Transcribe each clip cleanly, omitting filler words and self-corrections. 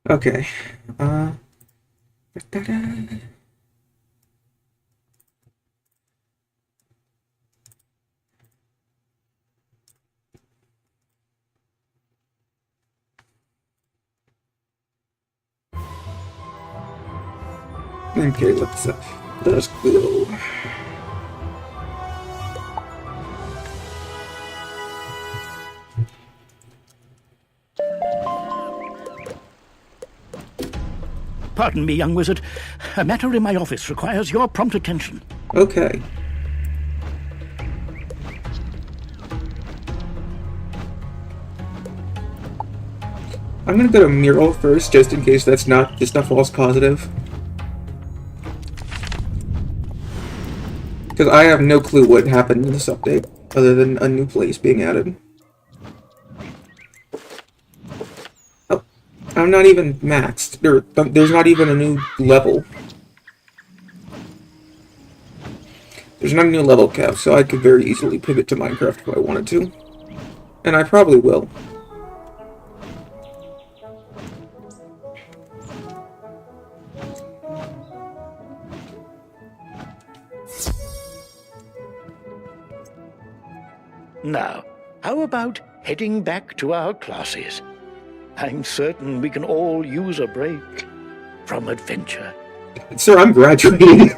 Okay. Da-da. Okay, let's go. Pardon me, young wizard. A matter in my office requires your prompt attention. Okay. I'm gonna go to mural first, just in case that's not just a false positive. Because I have no clue what happened in this update, other than a new place being added. Oh, I'm not even maxed. There's not even a new level. There's not a new level cap, so I could very easily pivot to Minecraft if I wanted to. And I probably will. Now, how about heading back to our classes? I'm certain we can all use a break from adventure. Sir, I'm graduating.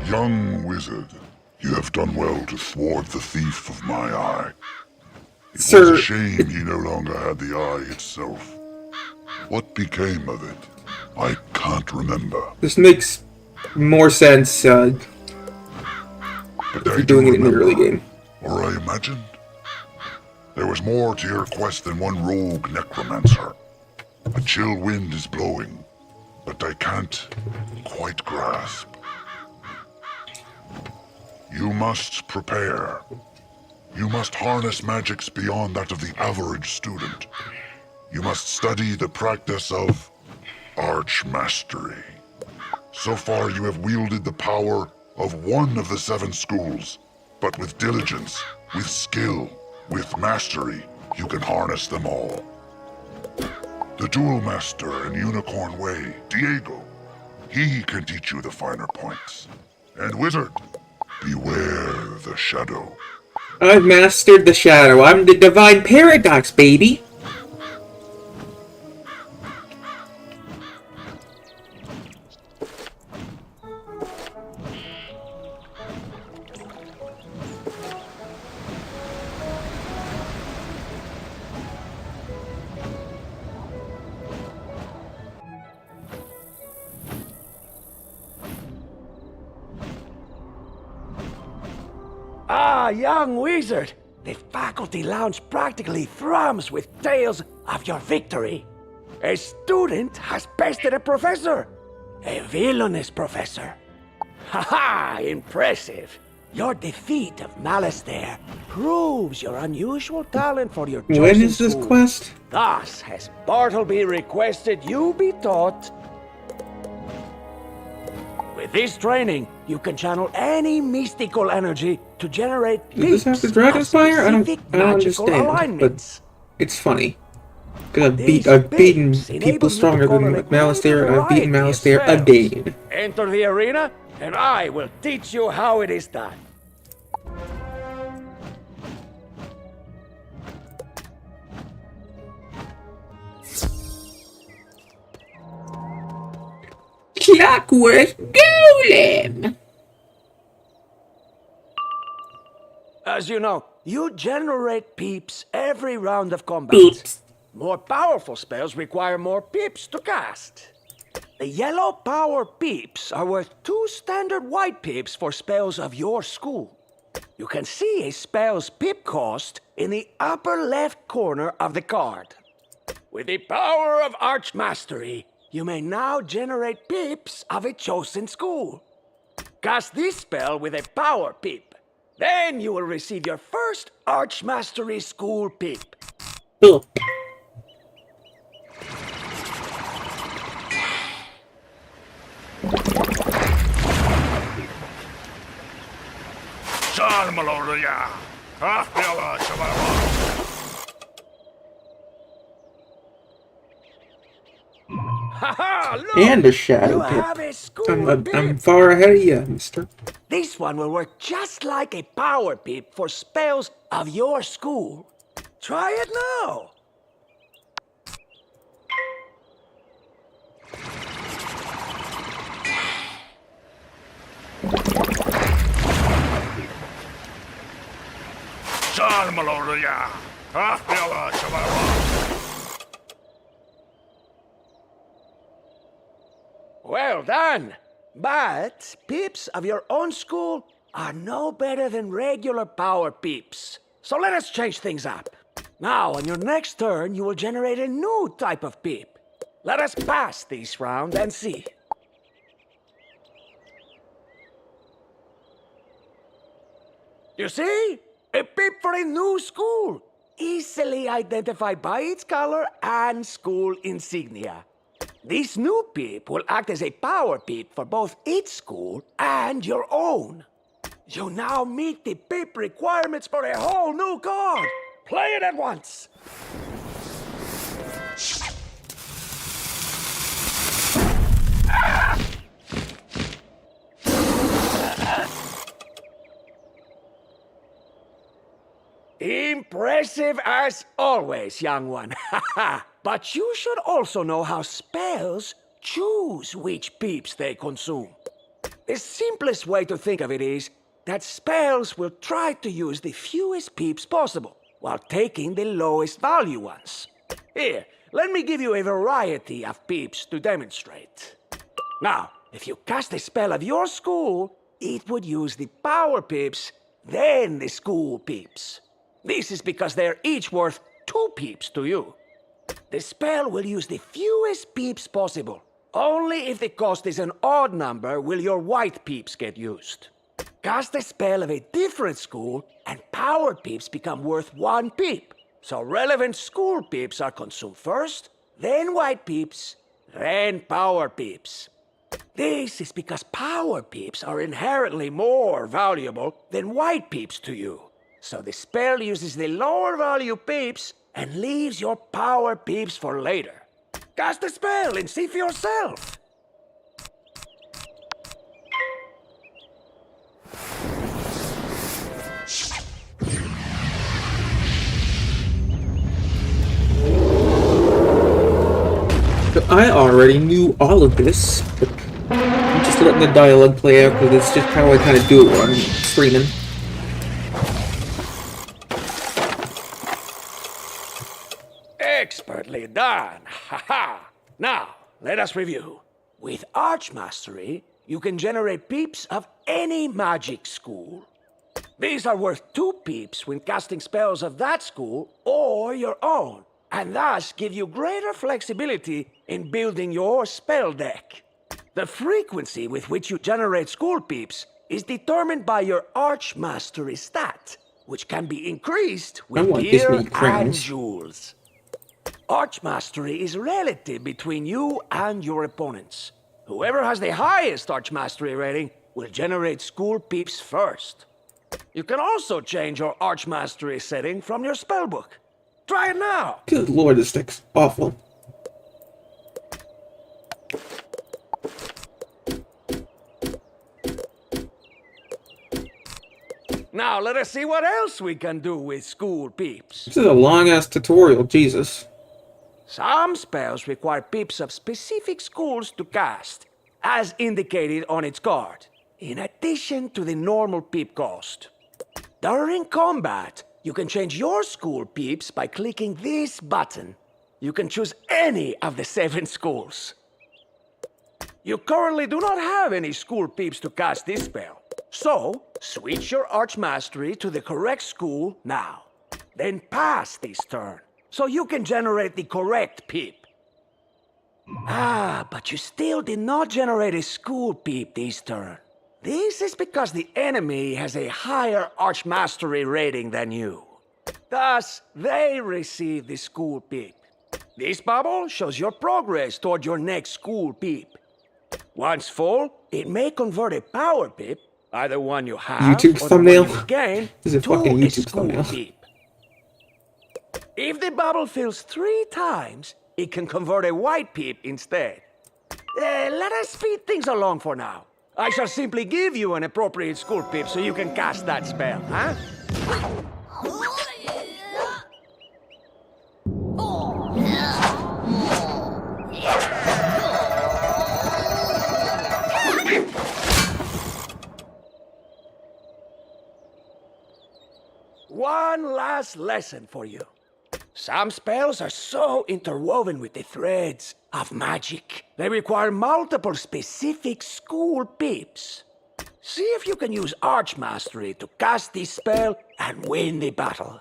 Young wizard, you have done well to thwart the thief of my eye. It was a shame he no longer had the eye itself. What became of it? I can't remember. This makes more sense if you're doing it in the early game. Or I imagined. There was more to your quest than one rogue necromancer. A chill wind is blowing, but I can't quite grasp. You must prepare. You must harness magics beyond that of the average student. You must study the practice of archmastery. So far you have wielded the power of one of the 7 schools, but with diligence, with skill, with mastery, you can harness them all. The Duel Master in Unicorn Way, Diego, he can teach you the finer points. And Wizard, beware the shadow. I've mastered the shadow. I'm the divine paradox, baby. Ah, young wizard! The faculty lounge practically thrums with tales of your victory. A student has bested a professor. A villainous professor. Haha, impressive. Your defeat of Malastair proves your unusual talent for your chosen When is this school. quest? Thus has Bartleby requested you be taught. With this training, you can channel any mystical energy to generate Does this have the Dragonspire? I don't understand, but it's funny. Because I've beaten people stronger than Malastair, and I've beaten Malastair again. Enter the arena, and I will teach you how it is done. Clockwork Golem! As you know, you generate peeps every round of combat. Peeps. More powerful spells require more peeps to cast. The yellow power peeps are worth 2 standard white peeps for spells of your school. You can see a spell's pip cost in the upper left corner of the card. With the power of Archmastery, you may now generate peeps of a chosen school. Cast this spell with a power peep. Then you will receive your first Archmastery school peep. Cool. Haha, look! And a shadow You have pip. a school pip. I'm far ahead of you, mister. This one will work just like a power pip for spells of your school. Try it now. Well done. But pips of your own school are no better than regular power pips. So let us change things up. Now, on your next turn, you will generate a new type of pip. Let us pass this round and see. You see? A pip for a new school. Easily identified by its color and school insignia. This new pip will act as a power pip for both its school and your own. You now meet the pip requirements for a whole new card. Play it at once. Impressive as always, young one. But you should also know how spells choose which peeps they consume. The simplest way to think of it is that spells will try to use the fewest peeps possible, while taking the lowest value ones. Here, let me give you a variety of peeps to demonstrate. Now, if you cast a spell of your school, it would use the power peeps, then the school peeps. This is because they're each worth 2 peeps to you. The spell will use the fewest peeps possible. Only if the cost is an odd number will your white peeps get used. Cast a spell of a different school, and power peeps become worth 1 peep. So relevant school peeps are consumed first, then white peeps, then power peeps. This is because power peeps are inherently more valuable than white peeps to you. So the spell uses the lower value peeps and leaves your power peeps for later. Cast the spell and see for yourself. So I already knew all of this, but I'm just letting the dialogue play out because it's just how I kind of do it when I'm streaming. Expertly done. Haha. Now, let us review. With Archmastery, you can generate peeps of any magic school. These are worth 2 peeps when casting spells of that school or your own, and thus give you greater flexibility in building your spell deck. The frequency with which you generate school peeps is determined by your Archmastery stat, which can be increased with gear and jewels. Archmastery is relative between you and your opponents. Whoever has the highest Archmastery rating will generate school peeps first. You can also change your Archmastery setting from your spellbook. Try it now! Good lord, this deck's awful. Now let us see what else we can do with school peeps. This is a long-ass tutorial, Jesus. Some spells require peeps of specific schools to cast, as indicated on its card, in addition to the normal peep cost. During combat, you can change your school peeps by clicking this button. You can choose any of the 7 schools. You currently do not have any school peeps to cast this spell, so switch your Archmastery to the correct school now. Then pass this turn, so you can generate the correct peep. But you still did not generate a school peep this turn. This is because the enemy has a higher Archmastery rating than you. Thus, they receive the school peep. This bubble shows your progress toward your next school peep. Once full, it may convert a power peep, Either one you have YouTube or thumbnail? the one you gain This is a to fucking a YouTube school thumbnail. peep. If the bubble fills 3 times, it can convert a white peep instead. Let us speed things along for now. I shall simply give you an appropriate school peep so you can cast that spell, huh? One last lesson for you. Some spells are so interwoven with the threads of magic. They require multiple specific school peeps. See if you can use Archmastery to cast this spell and win the battle.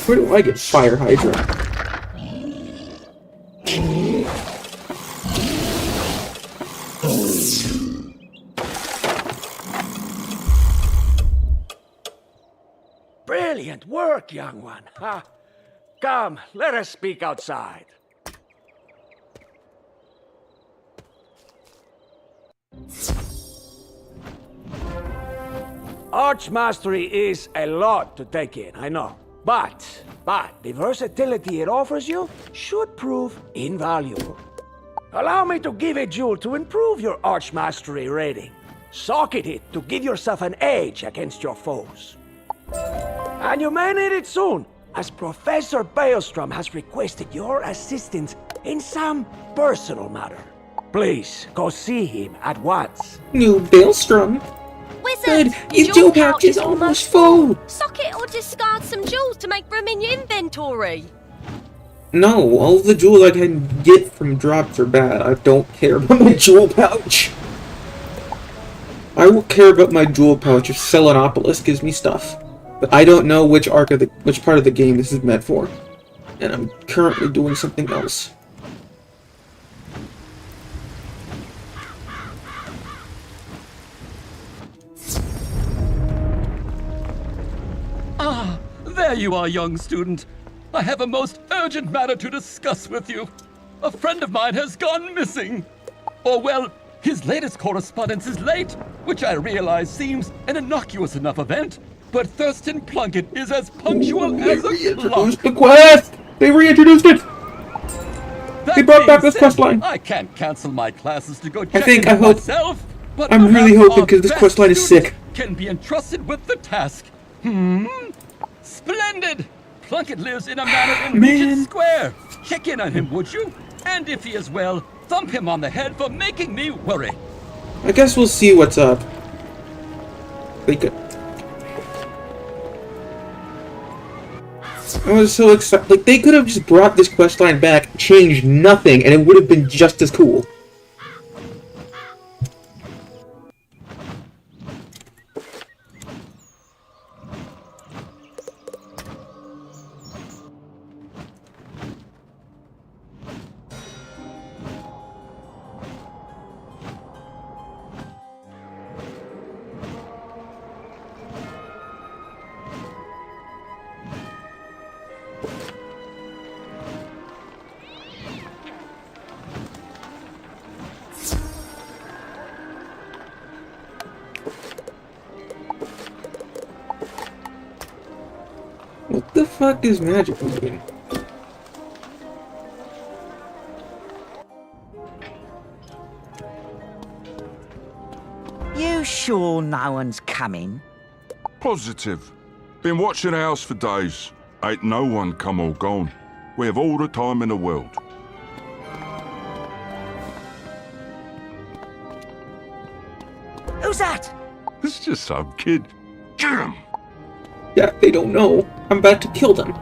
Where do I get Fire Hydra? Brilliant work, young one. Come, let us speak outside. Archmastery is a lot to take in, I know. But the versatility it offers you should prove invaluable. Allow me to give a jewel to improve your Archmastery rating. Socket it to give yourself an edge against your foes. And you may need it soon, as Professor Baelstrom has requested your assistance in some personal matter. Please, go see him at once. New Baelstrom. Wizard, Your jewel pouch is almost full. Sock it or discard some jewels to make room in your inventory. No, all the jewels I can get from drops are bad. I don't care about my jewel pouch. I will care about my jewel pouch if Seleneopolis gives me stuff. But I don't know which part of the game this is meant for. And I'm currently doing something else. Ah, there you are, young student. I have a most urgent matter to discuss with you. A friend of mine has gone missing. Or, well, his latest correspondence is late, which I realize seems an innocuous enough event, but Thurston Plunkett is as punctual as a clock. The quest! They reintroduced it! They brought back this quest line. I can't cancel my classes to go check I it hope- myself, but I'm really perhaps hoping our because this best quest line is students sick. Can be entrusted with the task. Splendid! Plunkett lives in a manor in Regent Square. Check in on him, would you? And if he is well, thump him on the head for making me worry. I guess we'll see what's up. They could. I was so excited. Like, they could have just brought this questline back, changed nothing, and it would have been just as cool. What the fuck is magic doing? You sure no one's coming? Positive. Been watching the house for days. Ain't no one come or gone. We have all the time in the world. Who's that? It's just some kid. Get him! Yeah, they don't know. I'm about to kill them.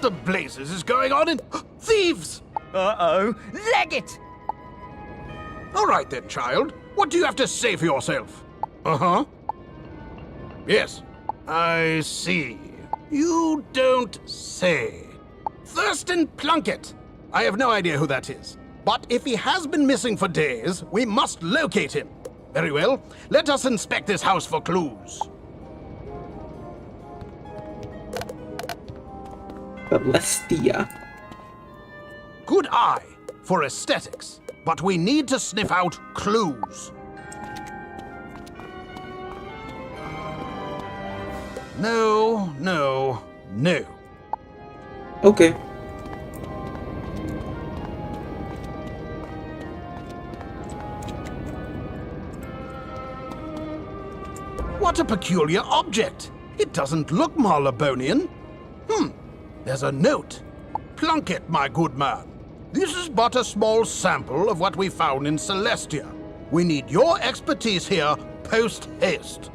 the blazes is going on in... Thieves! Uh-oh. Leg it! All right then, child. What do you have to say for yourself? Uh-huh. Yes, I see. You don't say. Thurston Plunkett. I have no idea who that is. But if he has been missing for days, we must locate him. Very well. Let us inspect this house for clues. Celestia. Good eye for aesthetics, but we need to sniff out clues. No, no, no. Okay. What a peculiar object. It doesn't look Marlebonian. There's a note. Plunkett, my good man. This is but a small sample of what we found in Celestia. We need your expertise here post-haste.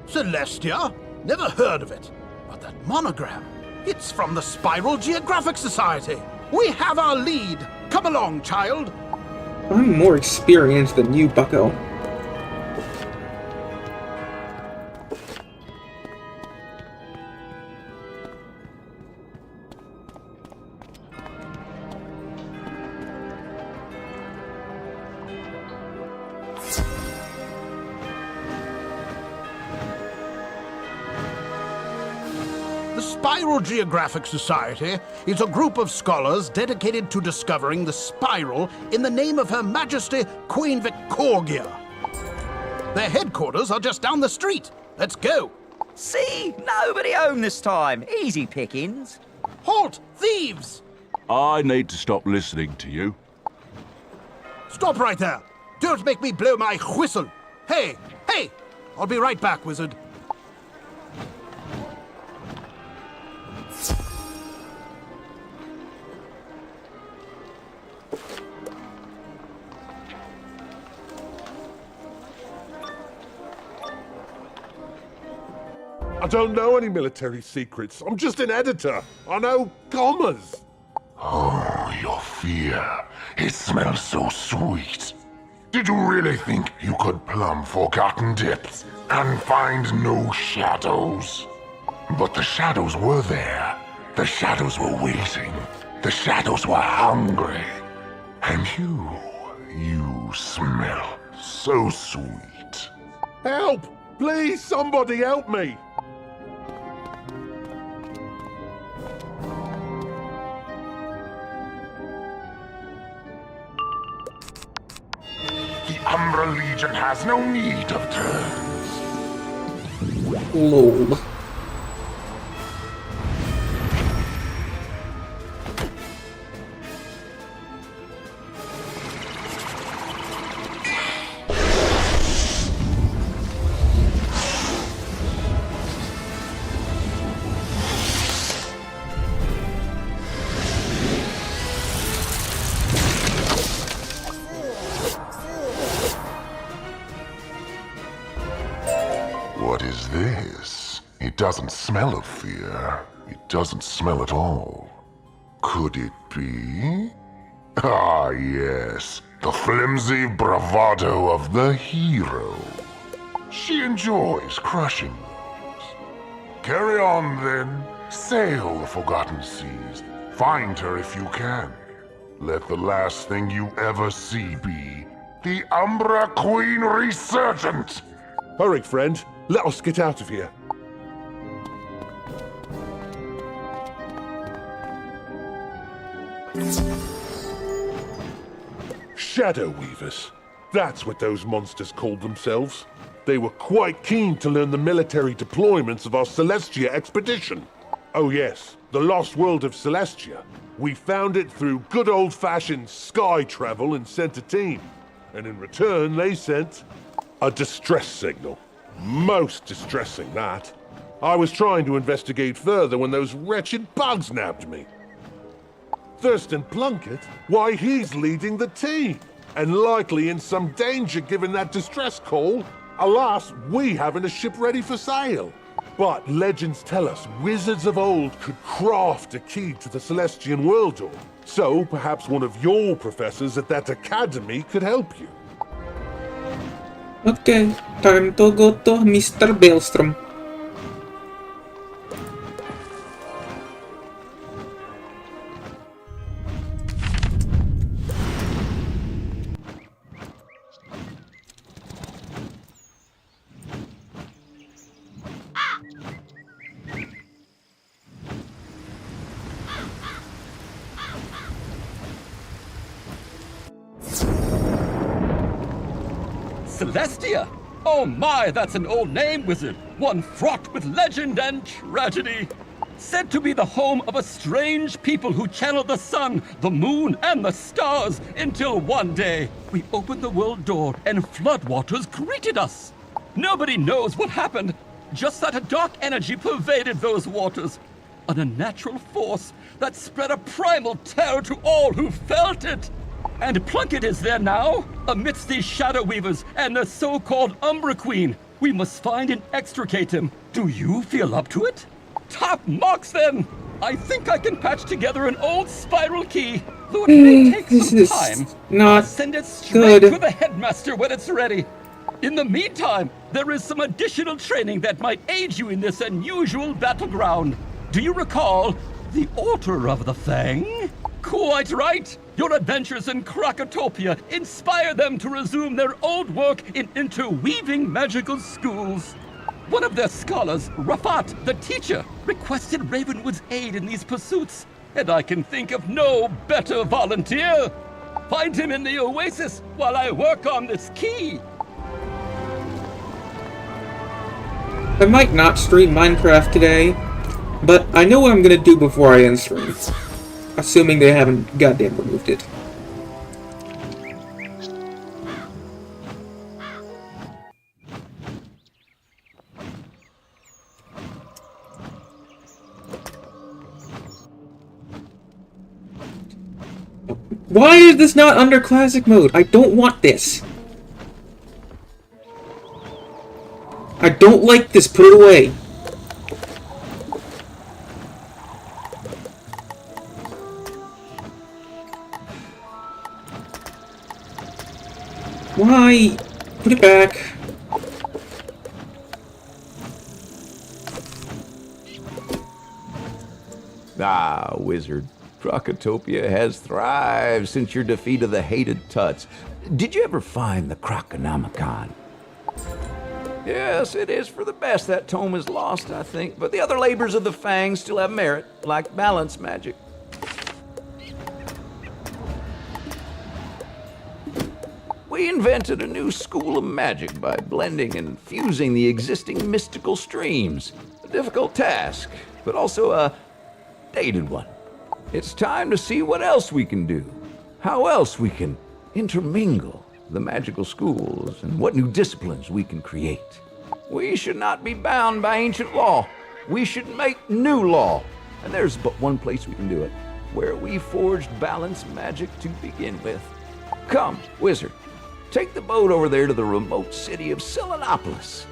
Celestia? Never heard of it. But that monogram, it's from the Spiral Geographic Society. We have our lead. Come along, child. I'm more experienced than you, bucko. The Spiral Geographic Society is a group of scholars dedicated to discovering the spiral in the name of Her Majesty Queen Victorgia. Their headquarters are just down the street. Let's go. See? Nobody home this time. Easy pickings. Halt! Thieves! I need to stop listening to you. Stop right there. Don't make me blow my whistle. Hey, hey! I'll be right back, wizard. I don't know any military secrets. I'm just an editor. I know commas. Oh, your fear. It smells so sweet. Did you really think you could plumb forgotten depths and find no shadows? But the shadows were there. The shadows were waiting. The shadows were hungry. And you smell so sweet. Help! Please, somebody help me! The Umbra Legion has no need of turns. Lol. What is this? It doesn't smell of fear. It doesn't smell at all. Could it be? Ah, yes. The flimsy bravado of the hero. She enjoys crushing things. Carry on, then. Sail the forgotten seas. Find her if you can. Let the last thing you ever see be the Umbra Queen Resurgent. Hurry, friend. Let us get out of here. Shadow Weavers. That's what those monsters called themselves. They were quite keen to learn the military deployments of our Celestia expedition. Oh yes, the lost world of Celestia. We found it through good old-fashioned sky travel and sent a team. And in return, they sent a distress signal. Most distressing, that. I was trying to investigate further when those wretched bugs nabbed me. Thurston Plunkett? Why, he's leading the team, and likely in some danger given that distress call. Alas, we haven't a ship ready for sail. But legends tell us wizards of old could craft a key to the Celestian world door. So perhaps one of your professors at that academy could help you. Okay, time to go to Mr. Baelstrom. Celestia? Oh my, that's an old name, wizard. One fraught with legend and tragedy. Said to be the home of a strange people who channeled the sun, the moon, and the stars until one day we opened the world door and floodwaters greeted us. Nobody knows what happened, just that a dark energy pervaded those waters. An unnatural force that spread a primal terror to all who felt it. And Plunkett is there now, amidst these Shadow Weavers and the so-called Umbra Queen. We must find and extricate him. Do you feel up to it? Top marks, then! I think I can patch together an old spiral key, though it may take some time. I'll send it straight to the headmaster when it's ready. In the meantime, there is some additional training that might aid you in this unusual battleground. Do you recall the Altar of the Fang? Quite right! Your adventures in Krakatopia inspire them to resume their old work in interweaving magical schools. One of their scholars, Rafat, the teacher, requested Ravenwood's aid in these pursuits, and I can think of no better volunteer. Find him in the oasis while I work on this key. I might not stream Minecraft today, but I know what I'm gonna do before I end stream. Assuming they haven't goddamn removed it. Why is this not under classic mode? I don't want this. I don't like this. Put it away. Why? Put it back. Ah, wizard. Krakatopia has thrived since your defeat of the hated Tuts. Did you ever find the Croconomicon? Yes, it is for the best that tome is lost, I think, but the other labors of the Fang still have merit, like balance magic. We invented a new school of magic by blending and fusing the existing mystical streams. A difficult task, but also a dated one. It's time to see what else we can do, how else we can intermingle the magical schools, and what new disciplines we can create. We should not be bound by ancient law. We should make new law. And there's but one place we can do it, where we forged balanced magic to begin with. Come, wizard. Take the boat over there to the remote city of Seleneopolis.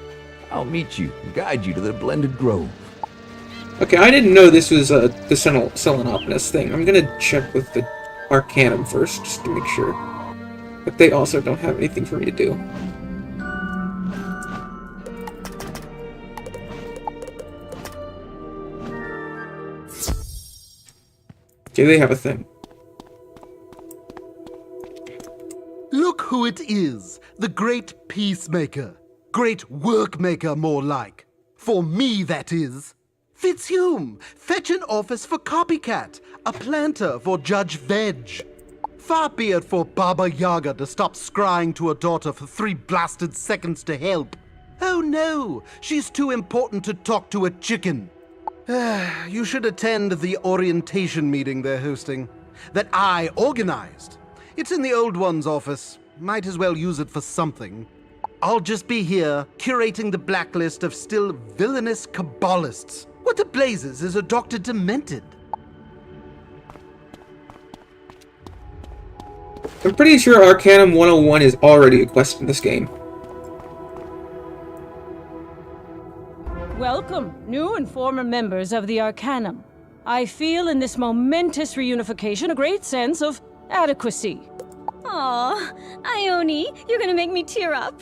I'll meet you and guide you to the Blended Grove. Okay, I didn't know this was the Seleneopolis thing. I'm gonna check with the Arcanum first, just to make sure. But they also don't have anything for me to do. Okay, they have a thing. Look who it is, the great peacemaker. Great workmaker, more like. For me, that is. Fitzhume, fetch an office for Copycat, a planter for Judge Veg. Far be it for Baba Yaga to stop scrying to her daughter for 3 blasted seconds to help. Oh no, she's too important to talk to a chicken. You should attend the orientation meeting they're hosting. That I organized. It's in the old one's office. Might as well use it for something. I'll just be here, curating the blacklist of still villainous Kabbalists. What the blazes is a Dr. Demented? I'm pretty sure Arcanum 101 is already a quest in this game. Welcome. new and former members of the Arcanum. I feel in this momentous reunification a great sense of adequacy. Aw, Ione, you're gonna make me tear up.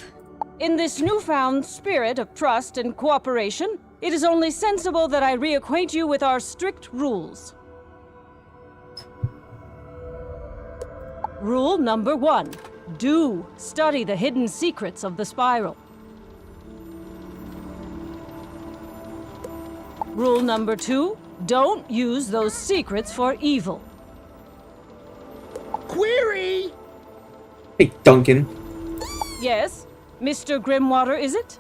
In this newfound spirit of trust and cooperation, it is only sensible that I reacquaint you with our strict rules. Rule number 1. Do study the hidden secrets of the spiral. Rule number 2. Don't use those secrets for evil. Query! Hey, Duncan. Yes, Mr. Grimwater, is it?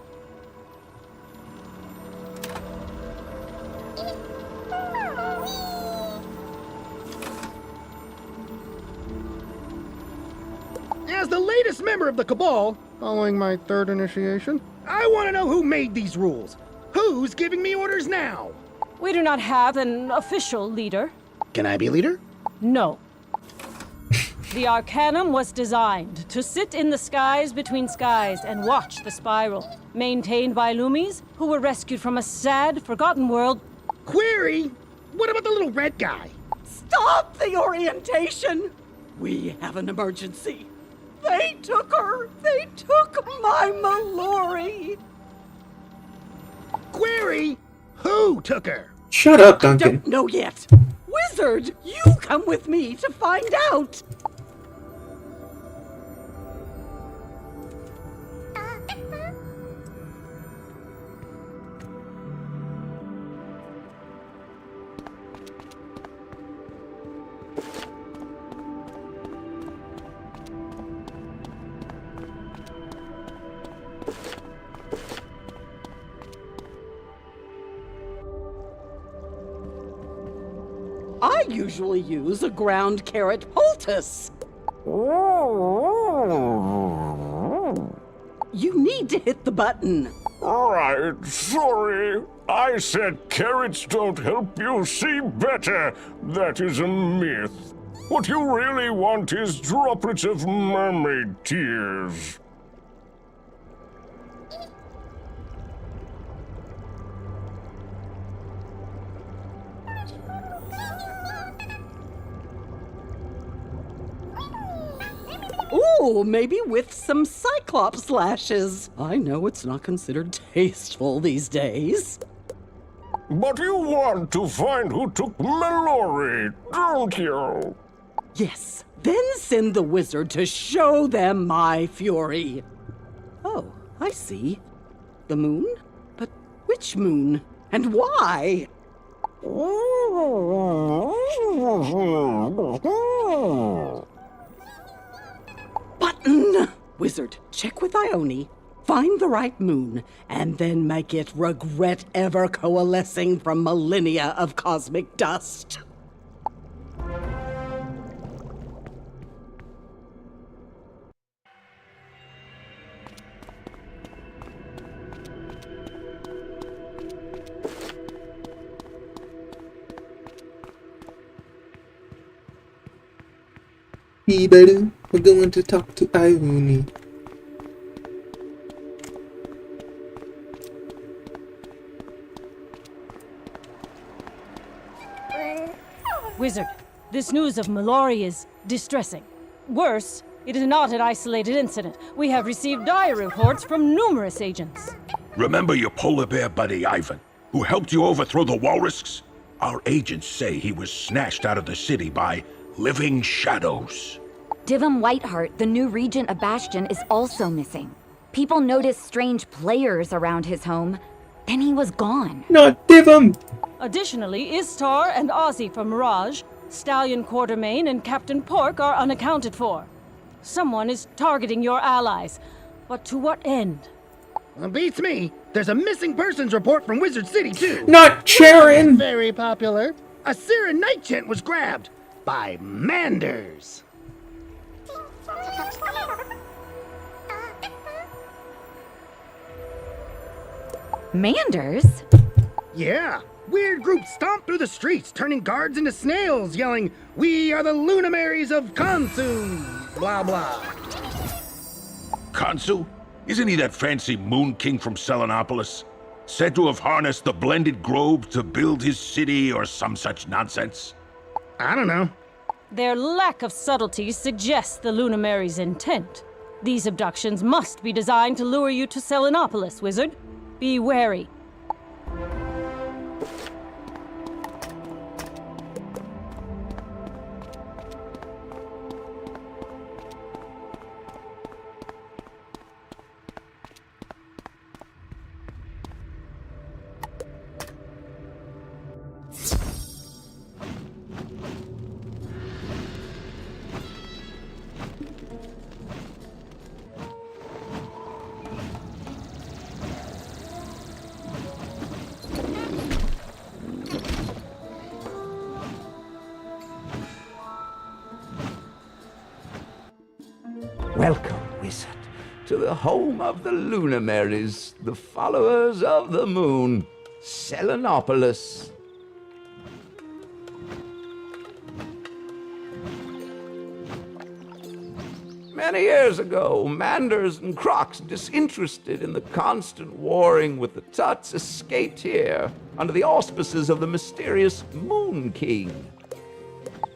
As the latest member of the Cabal, following my third initiation, I want to know who made these rules. Who's giving me orders now? We do not have an official leader. Can I be leader? No. The Arcanum was designed to sit in the skies between skies and watch the spiral, maintained by Loomies who were rescued from a sad, forgotten world. Query! What about the little red guy? Stop the orientation! We have an emergency. They took her! They took my Mallory! Query! Who took her? Shut up, Duncan. Don't know yet. Wizard, you come with me to find out. I usually use a ground carrot poultice. You need to hit the button. Right, sorry. I said carrots don't help you see better. That is a myth. What you really want is droplets of mermaid tears. Ooh, maybe with some Cyclops lashes. I know it's not considered tasteful these days. But you want to find who took Mallory, don't you? Yes, then send the wizard to show them my fury. Oh, I see. The moon? But which moon? And why? Button! Wizard, check with Ione. Find the right moon, and then make it regret ever coalescing from millennia of cosmic dust. Better, we're going to talk to Ione. Wizard, this news of Mallory is distressing. Worse, it is not an isolated incident. We have received dire reports from numerous agents. Remember your polar bear buddy, Ivan, who helped you overthrow the walruses? Our agents say he was snatched out of the city by living shadows. Divum Whiteheart, the new regent of Bastion, is also missing. People noticed strange players around his home. Then he was gone. Not Divum! Additionally, Istar and Ozzy from Mirage, Stallion Quartermain, and Captain Pork are unaccounted for. Someone is targeting your allies. But to what end? Beats me. There's a missing persons report from Wizard City, too. Not Charon! Very popular. A Siren Night Chant was grabbed by Manders. Manders? Yeah. Weird group stomped through the streets, turning guards into snails, yelling, "We are the Luminaries of Khonsu!" Blah, blah. Khonsu? Isn't he that fancy moon king from Seleneopolis? Said to have harnessed the blended globe to build his city or some such nonsense? I don't know. Their lack of subtlety suggests the Lunamary's intent. These abductions must be designed to lure you to Seleneopolis, Wizard. Be wary. Welcome, Wizard, to the home of the Lunamarys, the followers of the moon, Seleneopolis. Many years ago, Manders and Crocs, disinterested in the constant warring with the Tuts, escaped here under the auspices of the mysterious Moon King.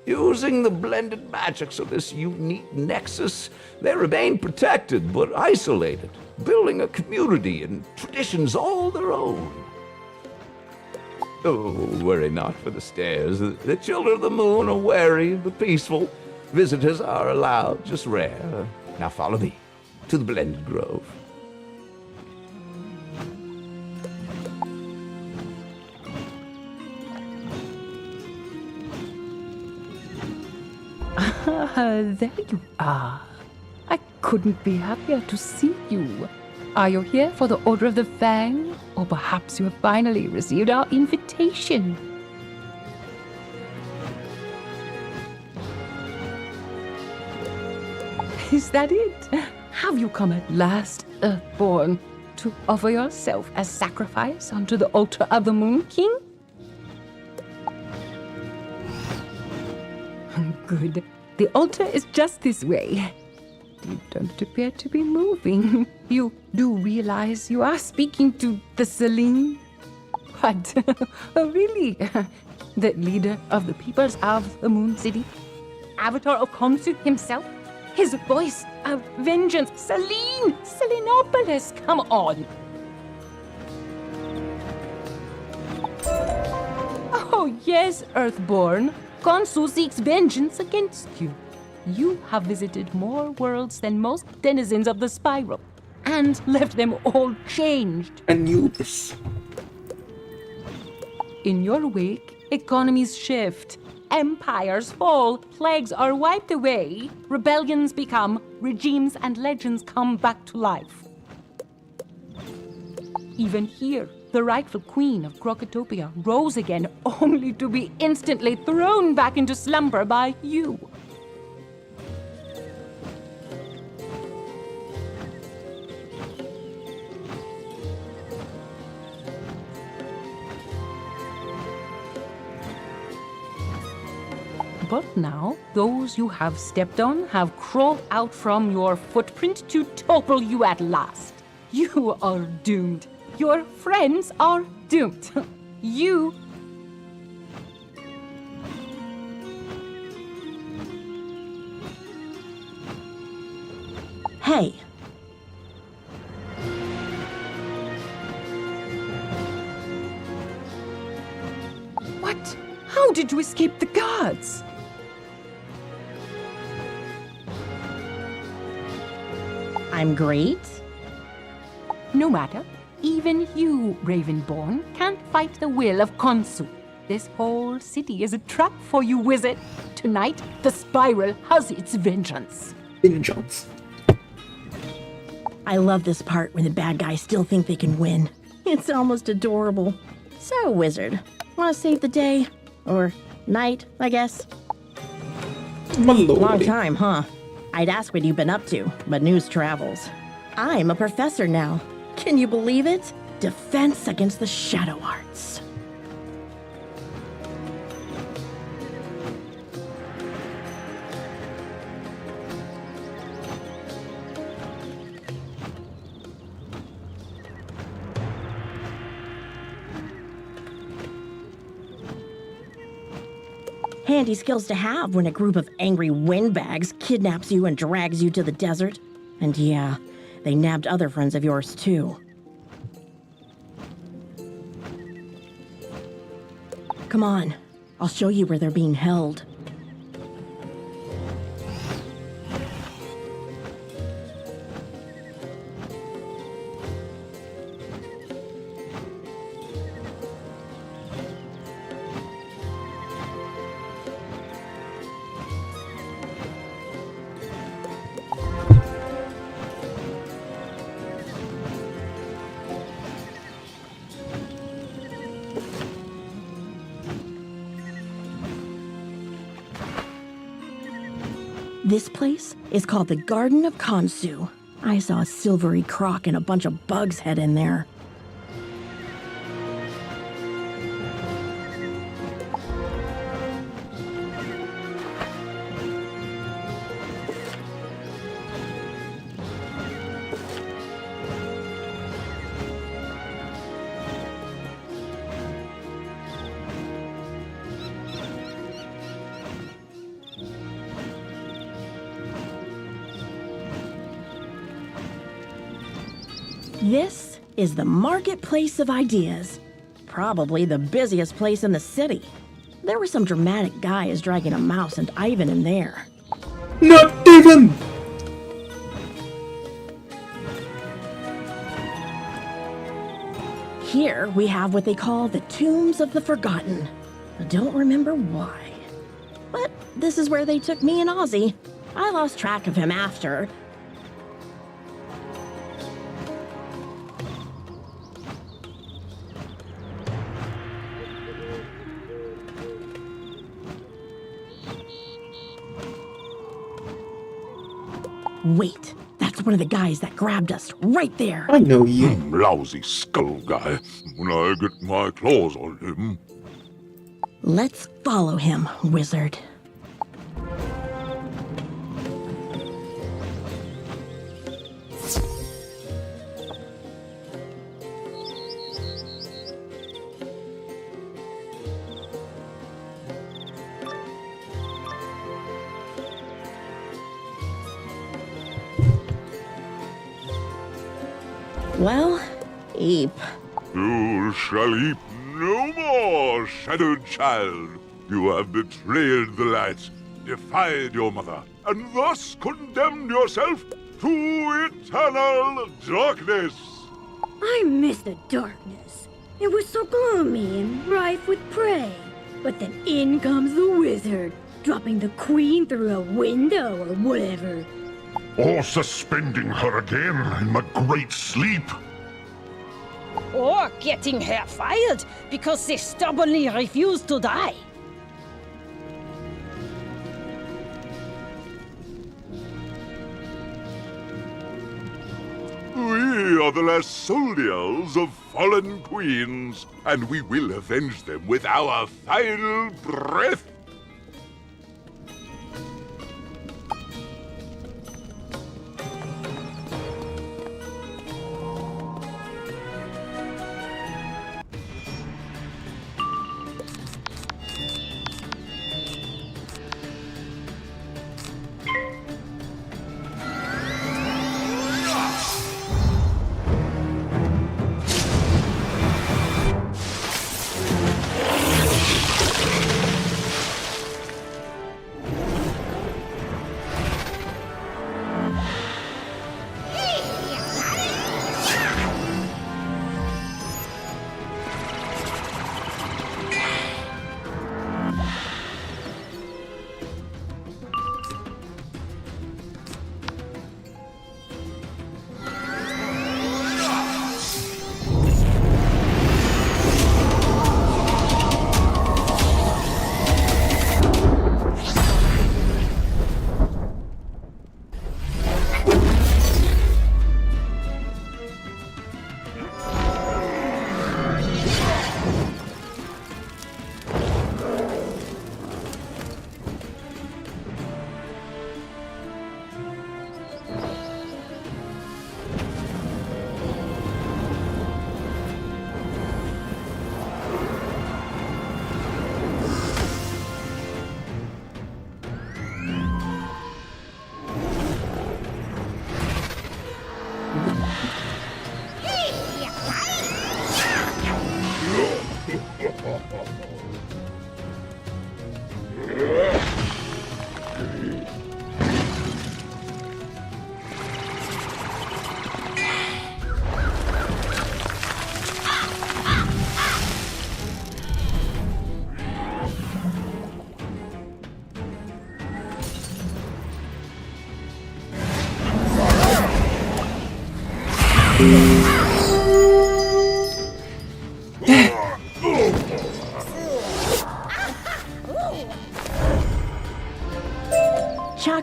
Using the blended magics of this unique nexus, they remain protected but isolated, building a community and traditions all their own. Oh, worry not for the stairs. The children of the moon are wary but peaceful. Visitors are allowed, just rare. Now follow me to the blended grove. There you are. I couldn't be happier to see you. Are you here for the Order of the Fang? Or perhaps you have finally received our invitation? Is that it? Have you come at last, Earthborn, to offer yourself as sacrifice unto the altar of the Moon King? Good. The altar is just this way. You don't appear to be moving. You do realize you are speaking to the Selene? What? Oh, really? The leader of the peoples of the Moon City? Avatar of Khonsu himself? His voice of vengeance? Selene! Seleneopolis! Come on! Oh, yes, Earthborn. Khonsu seeks vengeance against you. You have visited more worlds than most denizens of the Spiral, and left them all changed. Anubis. In your wake, economies shift, empires fall, plagues are wiped away, rebellions become, regimes and legends come back to life. Even here, the rightful queen of Crocotopia rose again, only to be instantly thrown back into slumber by you. But now, those you have stepped on have crawled out from your footprint to topple you at last. You are doomed. Your friends are doomed. You... Hey. What? How did you escape the guards? I'm great. No matter. Even you, Ravenborn, can't fight the will of Khonsu. This whole city is a trap for you, wizard. Tonight, the Spiral has its vengeance. Vengeance. I love this part when the bad guys still think they can win. It's almost adorable. So, wizard, want to save the day? Or night, I guess? My lord. Long time, huh? I'd ask what you've been up to, but news travels. I'm a professor now. Can you believe it? Defense against the shadow arts. Handy skills to have when a group of angry windbags kidnaps you and drags you to the desert. And yeah, they nabbed other friends of yours too. Come on, I'll show you where they're being held. This place is called the Garden of Khonsu. I saw a silvery croc and a bunch of bugs head in there. This is the Marketplace of Ideas. Probably the busiest place in the city. There were some dramatic guys dragging a mouse and Ivan in there. Not Ivan! Here we have what they call the Tombs of the Forgotten. I don't remember why. But this is where they took me and Ozzy. I lost track of him after. Wait, that's one of the guys that grabbed us right there. I know you. Lousy skull guy. When I get my claws on him. Let's follow him, wizard. Well, eep. You shall eat no more, shadowed child. You have betrayed the light, defied your mother, and thus condemned yourself to eternal darkness. I miss the darkness. It was so gloomy and rife with prey. But then in comes the wizard, dropping the queen through a window or whatever. Or suspending her again in my great sleep. Or getting her fired because they stubbornly refuse to die. We are the last soldiers of fallen queens, and we will avenge them with our final breath.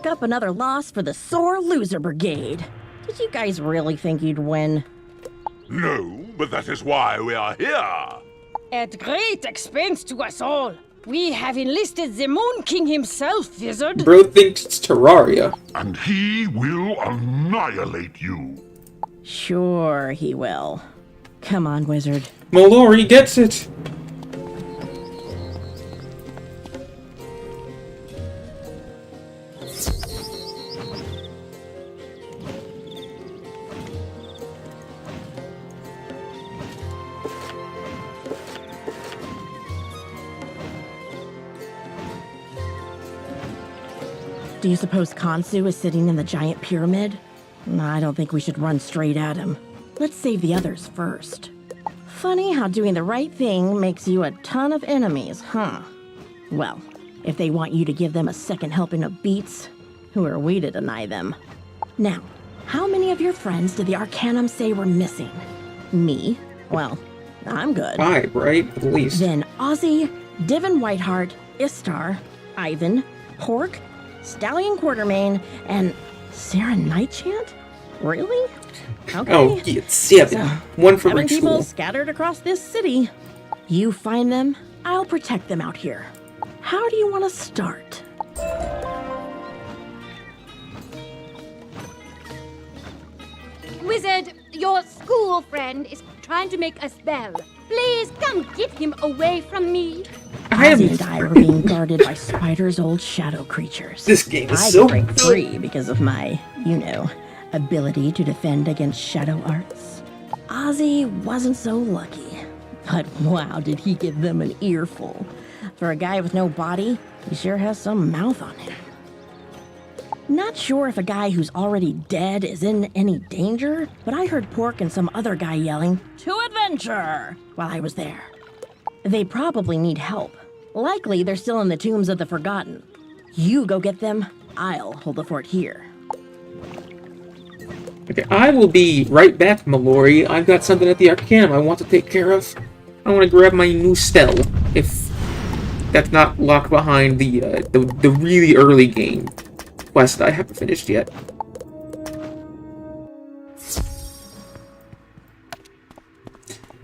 Chalk up another loss for the Sore Loser Brigade. Did you guys really think you'd win? No, but that is why we are here. At great expense to us all, we have enlisted the Moon King himself, Wizard. Bro thinks it's Terraria. And he will annihilate you. Sure he will. Come on, Wizard. Mallory gets it. Do you suppose Kansu is sitting in the giant pyramid? I don't think we should run straight at him. Let's save the others first. Funny how doing the right thing makes you a ton of enemies, huh? Well, if they want you to give them a second helping of beets, who are we to deny them? Now, how many of your friends did the Arcanum say were missing? Me? Well, I'm good. 5, right? At least. Then Ozzy, Divin Whiteheart, Istar, Ivan, Pork, Stallion Quartermain, and Sarah Nightchant? Really? Okay. Oh, it's 7. So, One for 7 each people school. scattered across this city. You find them, I'll protect them out here. How do you want to start? Wizard, your school friend is trying to make a spell. Please come get him away from me. Ozzy and I were being guarded by Spider's old shadow creatures. This game is I so break good. free because of my, ability to defend against shadow arts. Ozzy wasn't so lucky. But wow, did he give them an earful. For a guy with no body, he sure has some mouth on him. Not sure if a guy who's already dead is in any danger, but I heard Pork and some other guy yelling, "To adventure!" while I was there. They probably need help. Likely they're still in the tombs of the Forgotten. You go get them, I'll hold the fort here. Okay, I will be right back, Mallory. I've got something at the Arcanum I want to take care of. I want to grab my new spell, if that's not locked behind the really early game quest I haven't finished yet.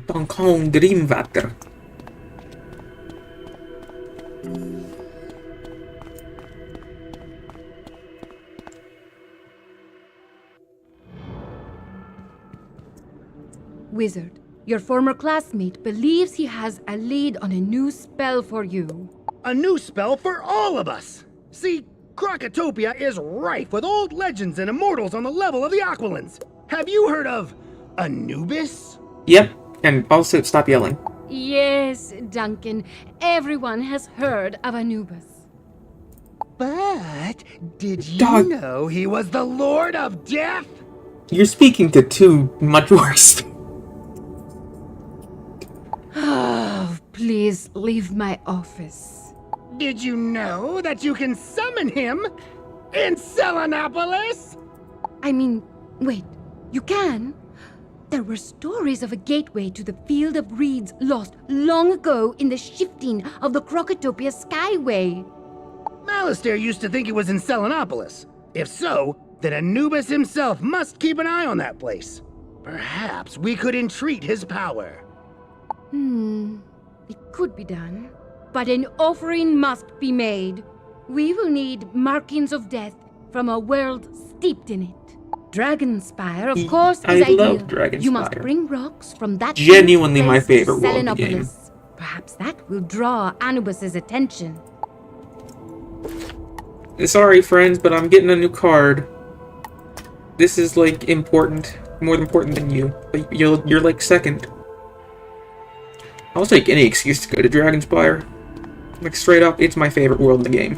Donkong Dreamwater. Wizard, your former classmate believes he has a lead on a new spell for you. A new spell for all of us! See, Krokotopia is rife with old legends and immortals on the level of the Aquilans. Have you heard of Anubis? Yep, and also stop yelling. Yes, Duncan, everyone has heard of Anubis. But did you know he was the Lord of Death? You're speaking to two much worse. Oh, please leave my office. Did you know that you can summon him in Seleneopolis? I mean, wait, you can? There were stories of a gateway to the Field of Reeds lost long ago in the shifting of the Krokotopia Skyway. Malistaire used to think it was in Seleneopolis. If so, then Anubis himself must keep an eye on that place. Perhaps we could entreat his power. It could be done. But an offering must be made. We will need markings of death from a world steeped in it. Dragonspire, of course, is I love ideal. Dragonspire. You must bring rocks from that Genuinely my place to favorite world in the game. Seleneopolis. Perhaps that will draw Anubis's attention. Sorry, friends, but I'm getting a new card. This is, like, important. More important than you. But you're like, second. I'll take any excuse to go to Dragonspire. Like, straight up, it's my favorite world in the game.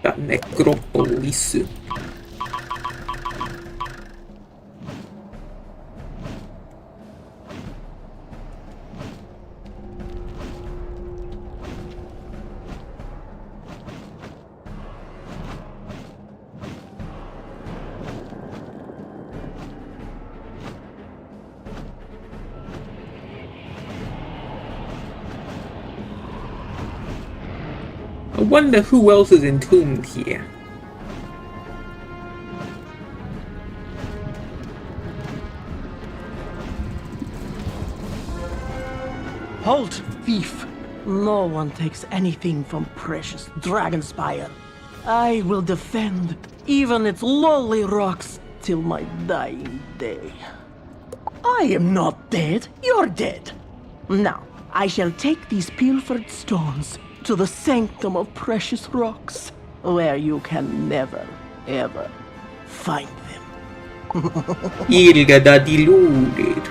Got Necropolis. wonder who else is entombed here. Halt, thief! No one takes anything from precious Dragonspire. I will defend even its lowly rocks till my dying day. I am not dead, you're dead. Now, I shall take these pilfered stones to the sanctum of precious rocks, where you can never, ever find them. Ilgada deluded.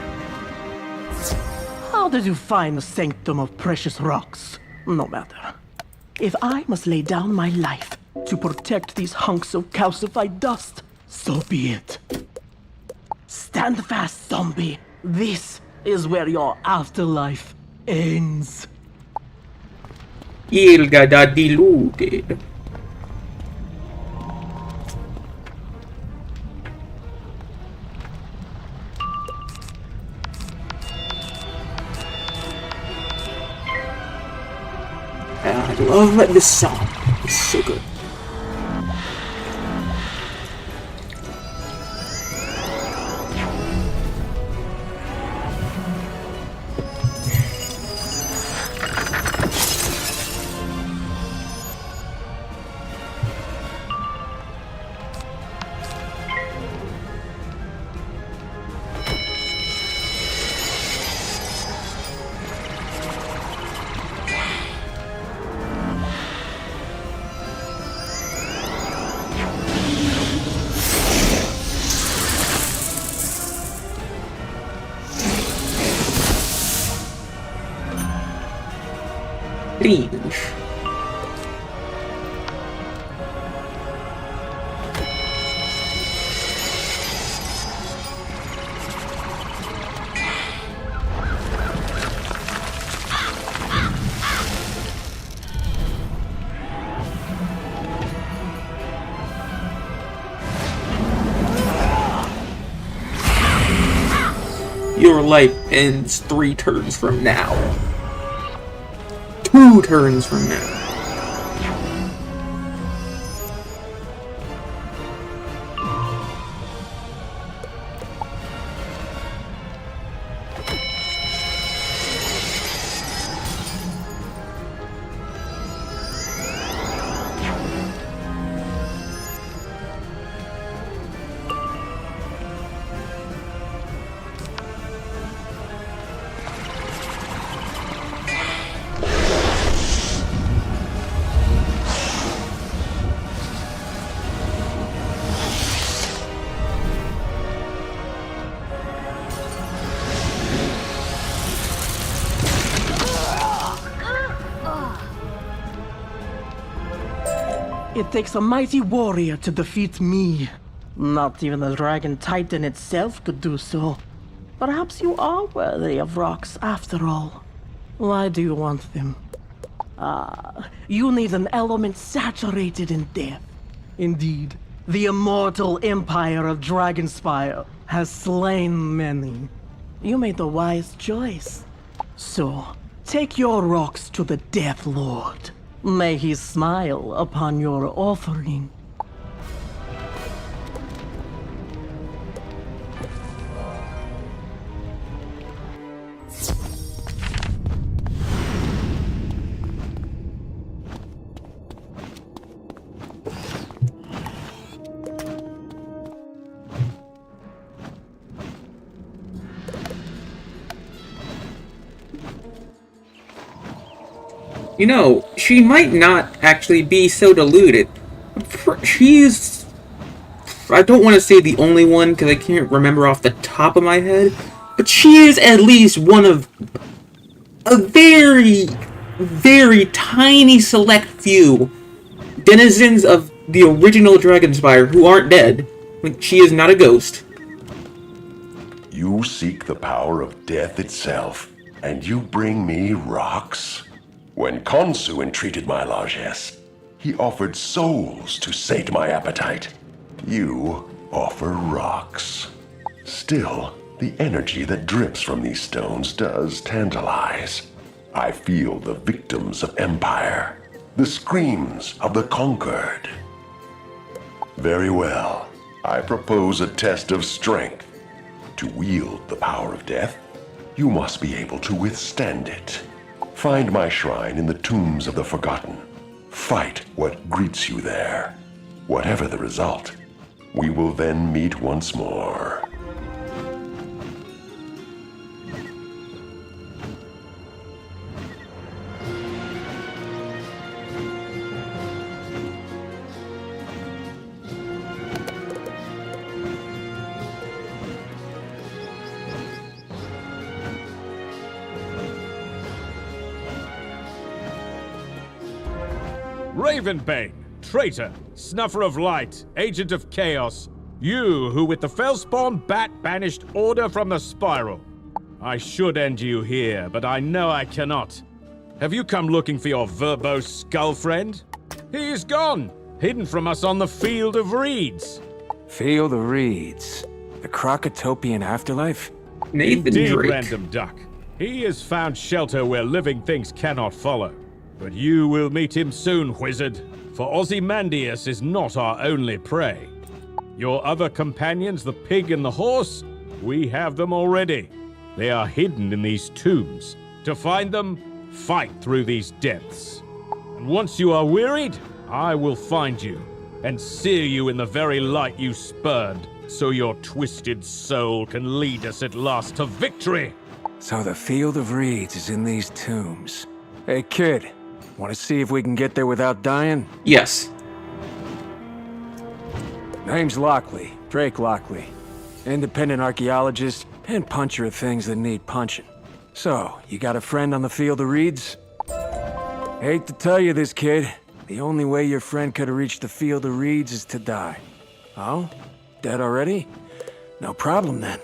How did you find the sanctum of precious rocks? No matter. If I must lay down my life to protect these hunks of calcified dust, so be it. Stand fast, zombie. This is where your afterlife ends. Ilgada deluded. I love this song. It's so good. Range. Your life ends 3 turns from now. 2 turns from now. It takes a mighty warrior to defeat me. Not even the Dragon Titan itself could do so. Perhaps you are worthy of rocks after all. Why do you want them? You need an element saturated in death. Indeed, the immortal empire of Dragonspire has slain many. You made the wise choice. So, take your rocks to the Death Lord. May he smile upon your offering. You know, she might not actually be so deluded. She's... I don't want to say the only one, because I can't remember off the top of my head, but she is at least one of a very, very tiny select few denizens of the original Dragonspire who aren't dead. She is not a ghost. You seek the power of death itself, and you bring me rocks? When Khonsu entreated my largesse, he offered souls to sate my appetite. You offer rocks. Still, the energy that drips from these stones does tantalize. I feel the victims of empire, the screams of the conquered. Very well. I propose a test of strength. To wield the power of death, you must be able to withstand it. Find my shrine in the tombs of the forgotten. Fight what greets you there. Whatever the result, we will then meet once more. Ravenbane, traitor, snuffer of light, agent of chaos, you who with the Fellspawn bat banished order from the spiral. I should end you here, but I know I cannot. Have you come looking for your verbose skull friend? He is gone, hidden from us on the Field of Reeds. Field of Reeds? The Krakatopian afterlife? Nathan Indeed, Drake. random duck. He has found shelter where living things cannot follow. But you will meet him soon, wizard, for Ozymandias is not our only prey. Your other companions, the pig and the horse, we have them already. They are hidden in these tombs. To find them, fight through these depths. And once you are wearied, I will find you, and sear you in the very light you spurned, so your twisted soul can lead us at last to victory. So the Field of Reeds is in these tombs. Hey kid, want to see if we can get there without dying? Yes. Name's Lockley, Drake Lockley. Independent archaeologist and puncher of things that need punching. So, you got a friend on the Field of Reeds? Hate to tell you this, kid. The only way your friend could have reached the Field of Reeds is to die. Oh? Dead already? No problem then.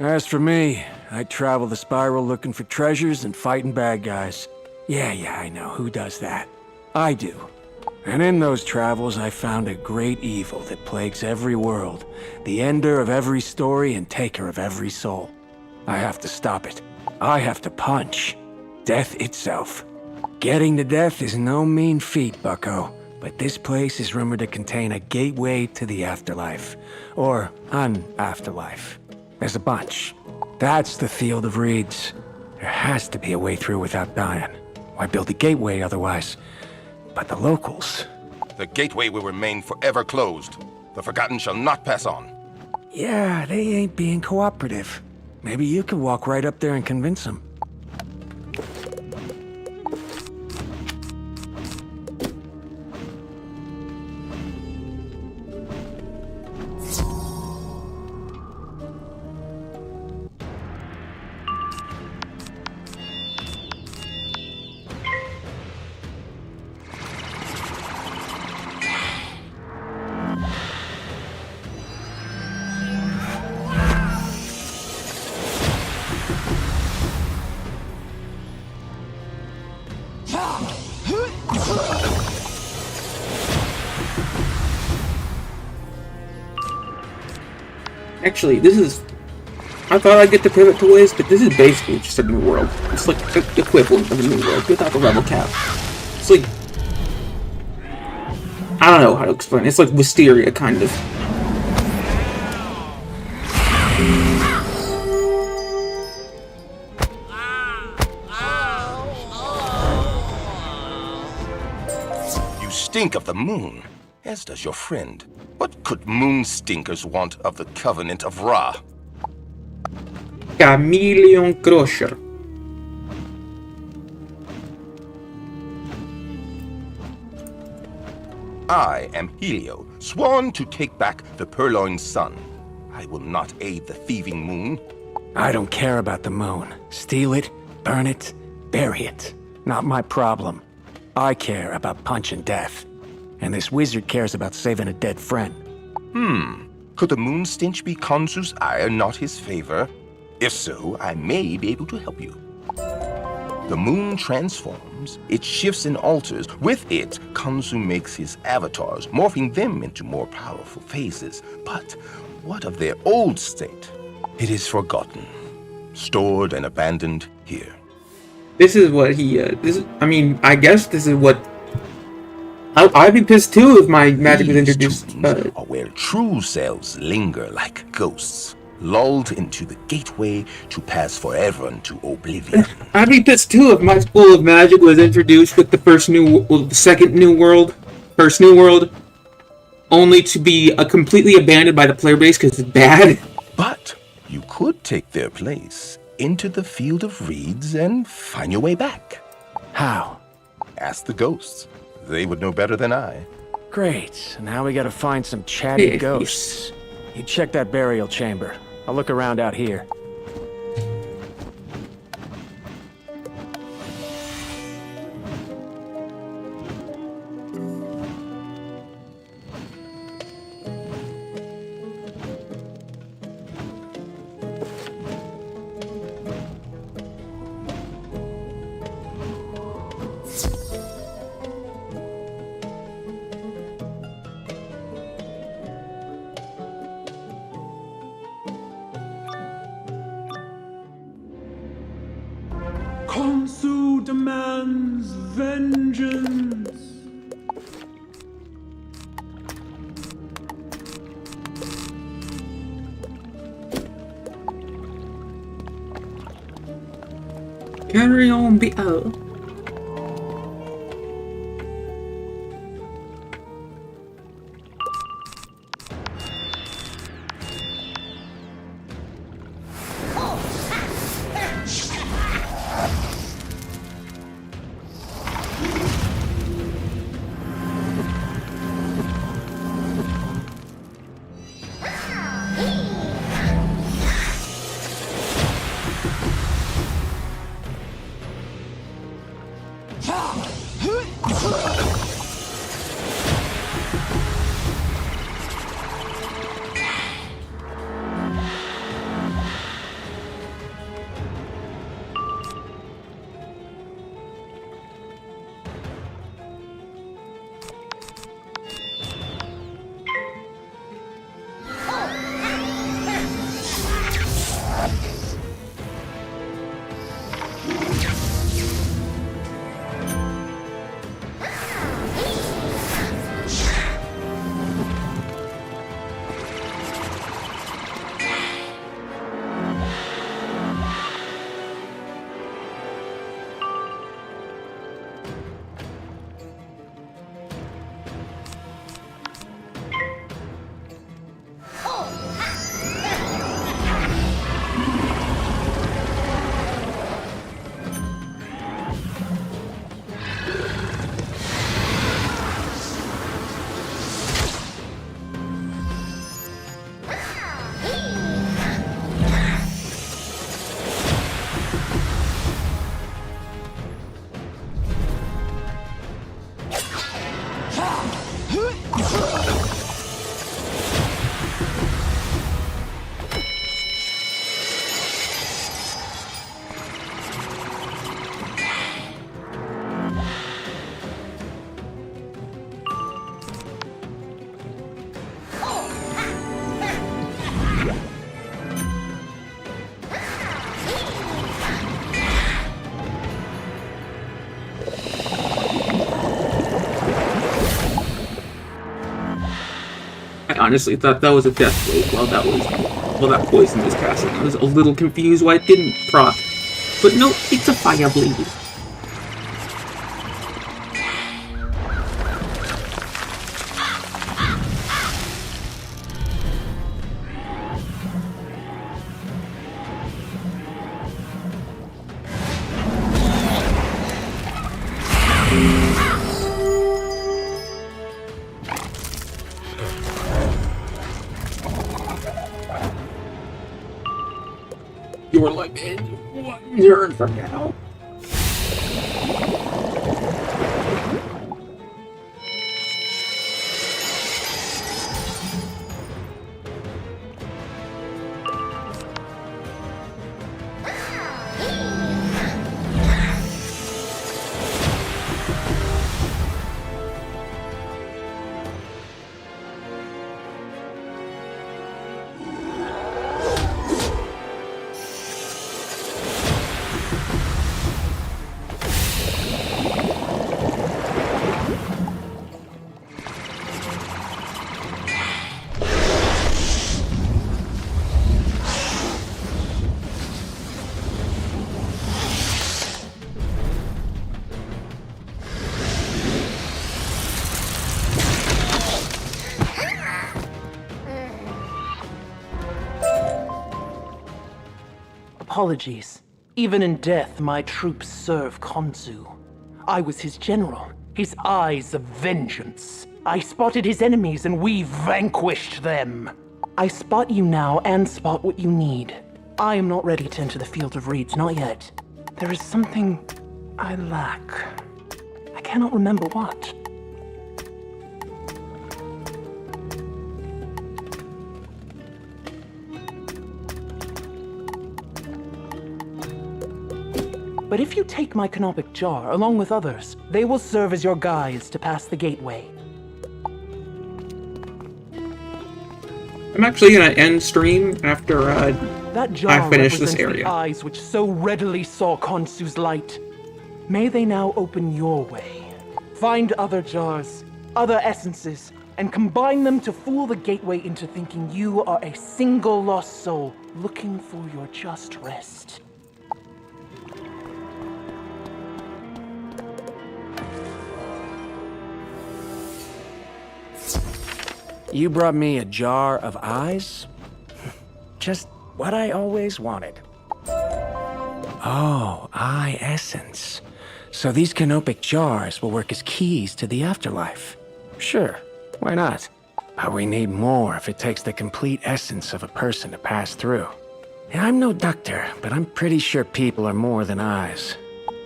As for me, I travel the spiral looking for treasures and fighting bad guys. Yeah, I know. Who does that? I do. And in those travels, I found a great evil that plagues every world. The ender of every story and taker of every soul. I have to stop it. I have to punch. Death itself. Getting to death is no mean feat, bucko. But this place is rumored to contain a gateway to the afterlife. Or an afterlife. There's a bunch. That's the Field of Reeds. There has to be a way through without dying. Why build a gateway otherwise? But the locals... The gateway will remain forever closed. The Forgotten shall not pass on. Yeah, they ain't being cooperative. Maybe you could walk right up there and convince them. Actually, this is... I thought I'd get to pivot to Wiz, but this is basically just a new world. It's like the equivalent of a new world without the level cap. It's like... I don't know how to explain it. It's like Wisteria, kind of. You stink of the moon, as does your friend. What could moon stinkers want of the Covenant of Ra? Chameleon Crusher. I am Helio, sworn to take back the Purloined Sun. I will not aid the thieving moon. I don't care about the moon. Steal it, burn it, bury it. Not my problem. I care about punching death. And this wizard cares about saving a dead friend. Could the moon stench be Khonsu's ire, not his favor? If so, I may be able to help you. The moon transforms, it shifts and alters. With it, Khonsu makes his avatars, morphing them into more powerful phases. But what of their old state? It is forgotten, stored and abandoned here. This is what he, I mean, I guess this is what I'd be pissed too if my magic was introduced. Or where true selves linger like ghosts, lulled into the gateway to pass forever into oblivion. I'd be pissed too if my school of magic was introduced with the first new world, only to be completely abandoned by the player base because it's bad. But you could take their place into the field of reeds and find your way back. How? Ask the ghosts. They would know better than I. Great. Now we gotta find some chatty Yes. ghosts. You check that burial chamber. I'll look around out here. Khonsu demands vengeance. Carry on, BL. I honestly thought that was a death wave while that poison was casting. I was a little confused why it didn't proc. But no, it's a fire bleed. You're like in 1 turn from now. apologies. Even in death, my troops serve Khonsu. I was his general, his eyes of vengeance. I spotted his enemies and we vanquished them. I spot you now and spot what you need. I am not ready to enter the Field of Reeds, not yet. There is something I lack. I cannot remember what. But if you take my canopic jar along with others, they will serve as your guides to pass the gateway. I'm actually gonna end stream after That jar I finish this represents area. the eyes which so readily saw Khonsu's light. May they now open your way. Find other jars, other essences, and combine them to fool the gateway into thinking you are a single lost soul looking for your just rest. You brought me a jar of eyes? Just what I always wanted. Oh, eye essence. So these canopic jars will work as keys to the afterlife. Sure, why not? But we need more if it takes the complete essence of a person to pass through. Yeah, I'm no doctor, but I'm pretty sure people are more than eyes.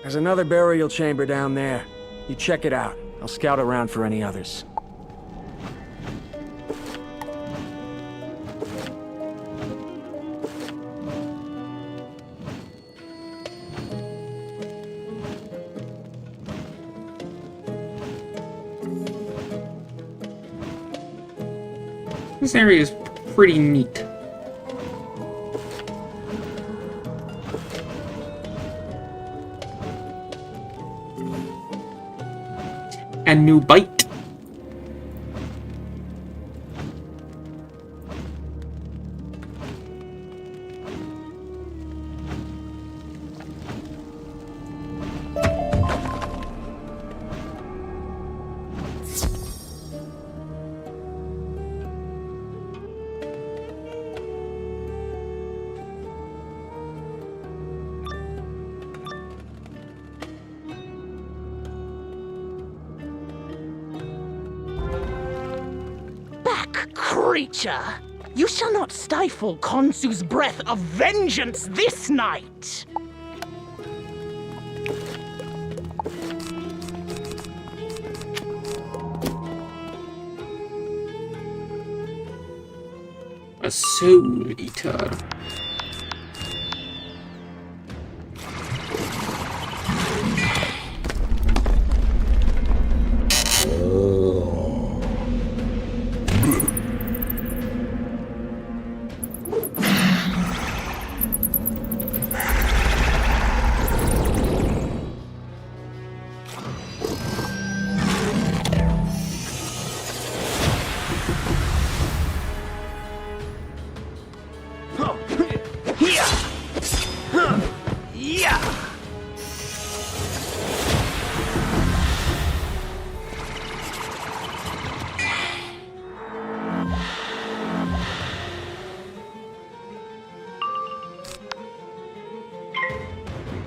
There's another burial chamber down there. You check it out. I'll scout around for any others. This area is pretty neat. And new bite. Creature! You shall not stifle Khonsu's breath of vengeance this night! A soul eater.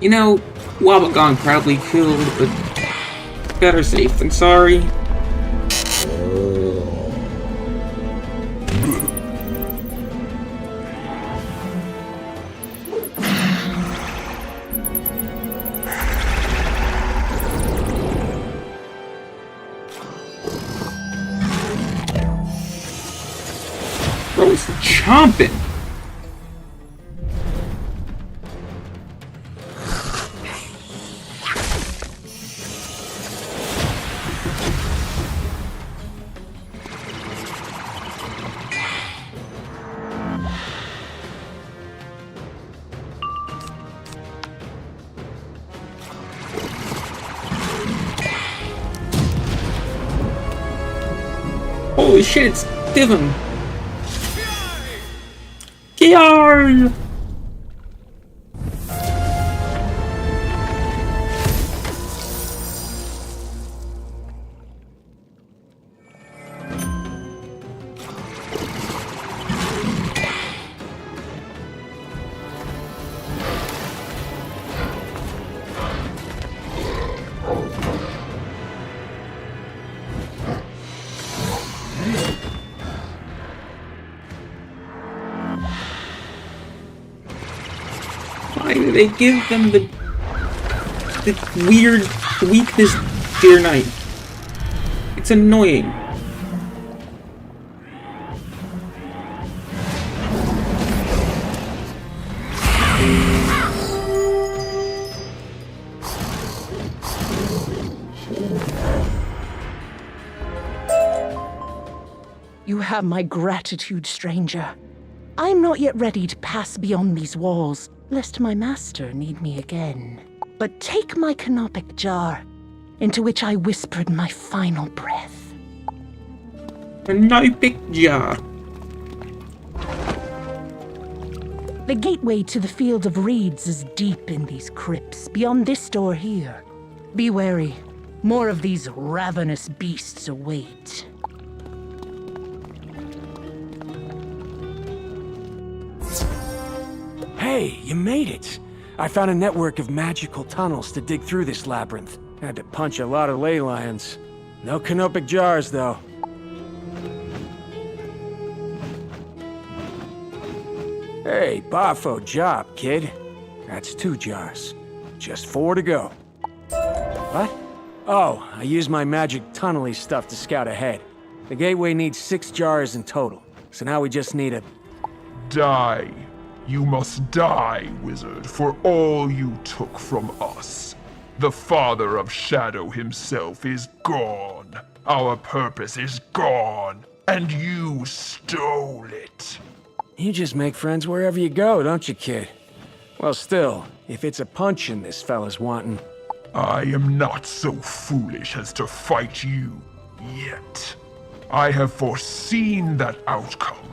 You know, Wabagong probably killed, but better safe than sorry. Bro, he's chomping. Holy shit, it's Divum! Kiarn! They give them the weird weakness dear knight. It's annoying. You have my gratitude, stranger. I'm not yet ready to pass beyond these walls, lest my master need me again. But take my canopic jar, into which I whispered my final breath. Canopic jar. The gateway to the Field of Reeds is deep in these crypts, beyond this door here. Be wary. More of these ravenous beasts await. Hey, you made it! I found a network of magical tunnels to dig through this labyrinth. Had to punch a lot of ley lions. No canopic jars, though. Hey, Bafo job, kid. That's 2 jars. Just 4 to go. What? Oh, I used my magic tunnely stuff to scout ahead. The gateway needs 6 jars in total, so now we just need a... Die. You must die, wizard, for all you took from us. The Father of Shadow himself is gone. Our purpose is gone, and you stole it. You just make friends wherever you go, don't you, kid? Well, still, if it's a punching this fella's wanting... I am not so foolish as to fight you yet. I have foreseen that outcome.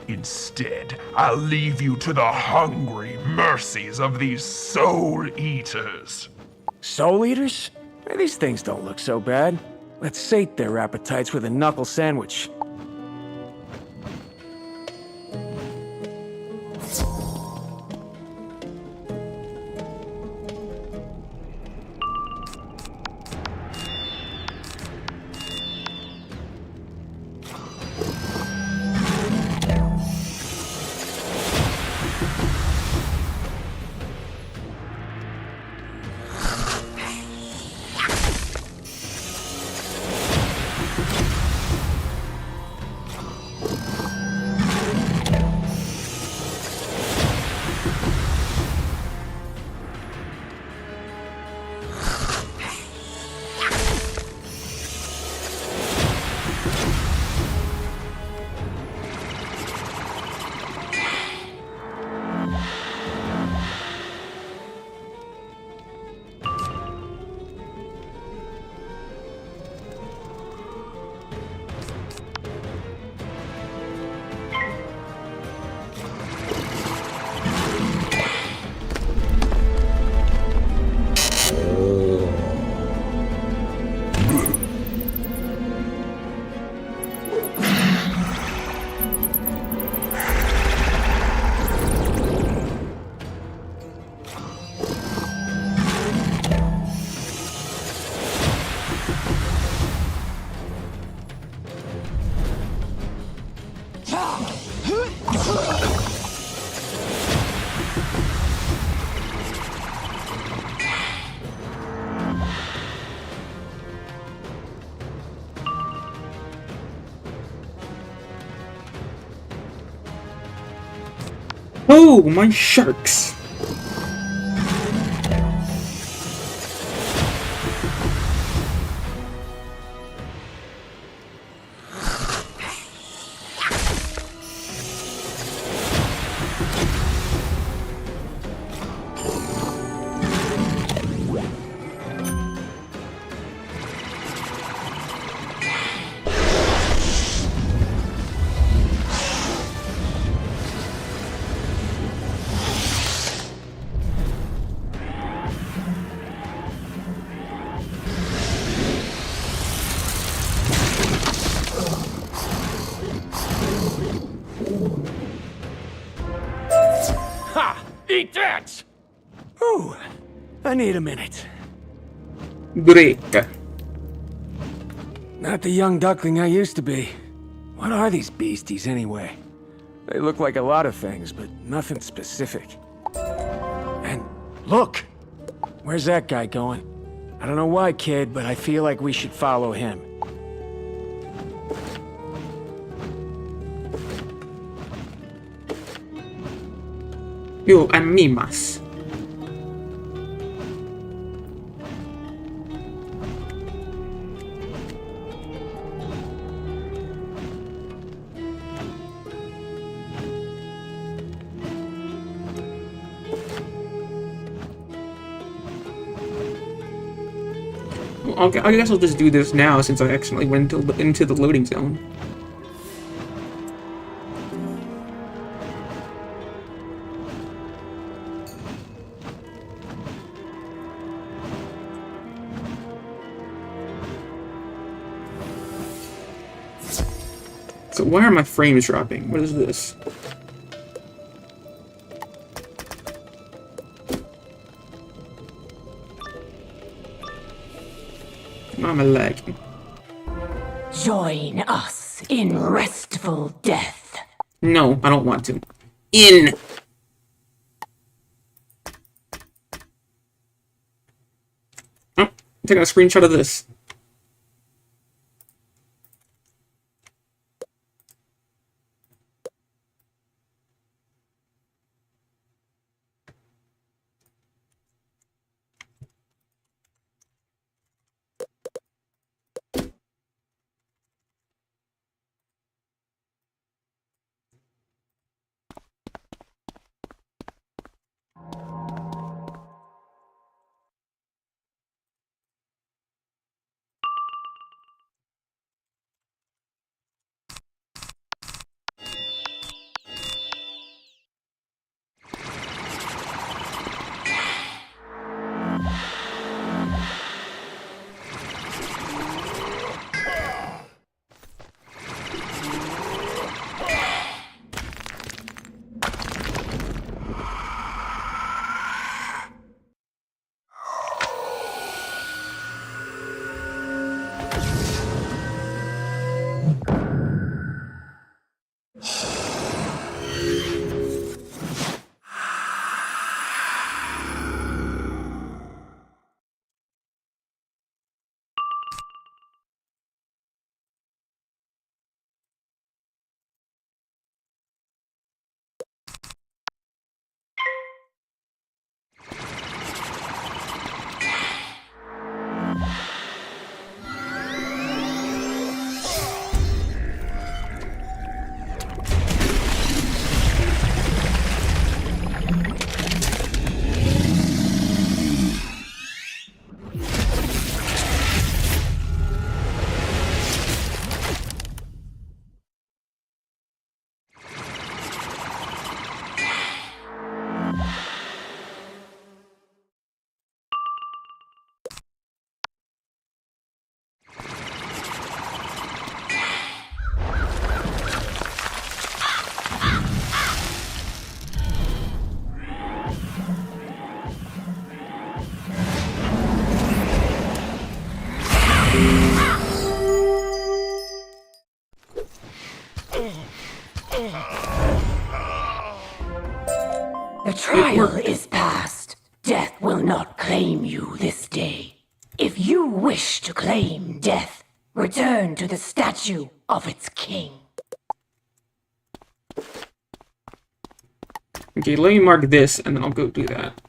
Instead, I'll leave you to the hungry mercies of these soul eaters. Soul eaters? These things don't look so bad. Let's sate their appetites with a knuckle sandwich. Oh, my sharks! Eat that! Ooh, I need a minute. Break. Not the young duckling I used to be. What are these beasties anyway? They look like a lot of things, but nothing specific. And Look! Where's that guy going? I don't know why, kid, but I feel like we should follow him. Yo, animas. Okay, I guess I'll just do this now since I accidentally went into the loading zone. So why are my frames dropping? What is this? I'm lagging. Join us in restful death. No, I don't want to. In. Oh, I'm taking a screenshot of this. The trial is past. Death will not claim you this day. If you wish to claim death, return to the statue of its king. Okay, let me mark this, and then I'll go do that.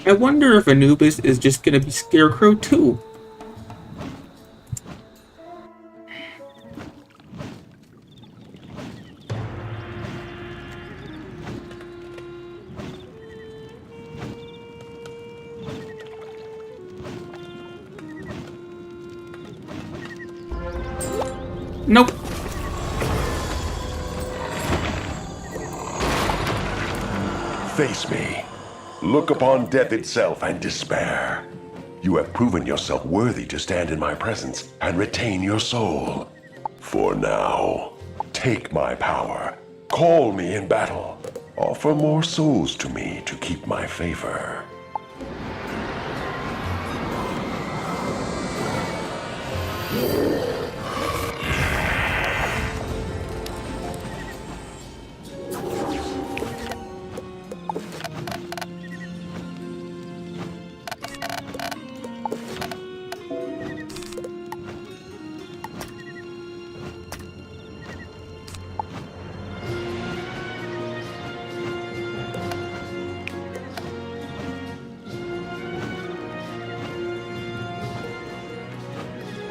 I wonder if Anubis is just gonna be Scarecrow too. Nope. Face me. Look upon death itself and despair. You have proven yourself worthy to stand in my presence and retain your soul. For now, take my power. Call me in battle. Offer more souls to me to keep my favor.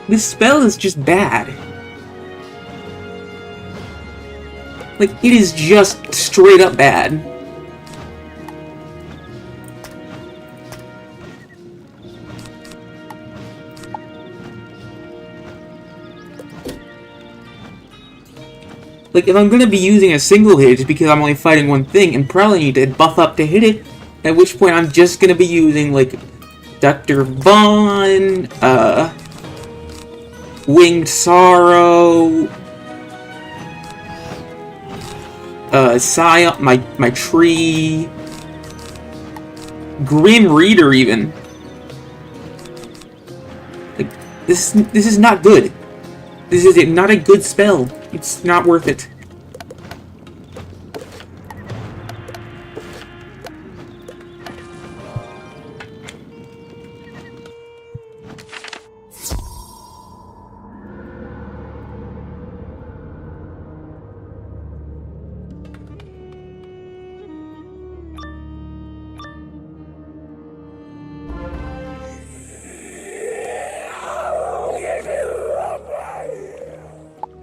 This spell is just bad. Like, it is just straight up bad. Like, if I'm gonna be using a single hit, it's because I'm only fighting one thing, and probably need to buff up to hit it, at which point I'm just gonna be using, like, Dr. Vaughn, Winged Sorrow, Scion, my tree, Grim Reader even. Like, this is not good. This is not a good spell. It's not worth it.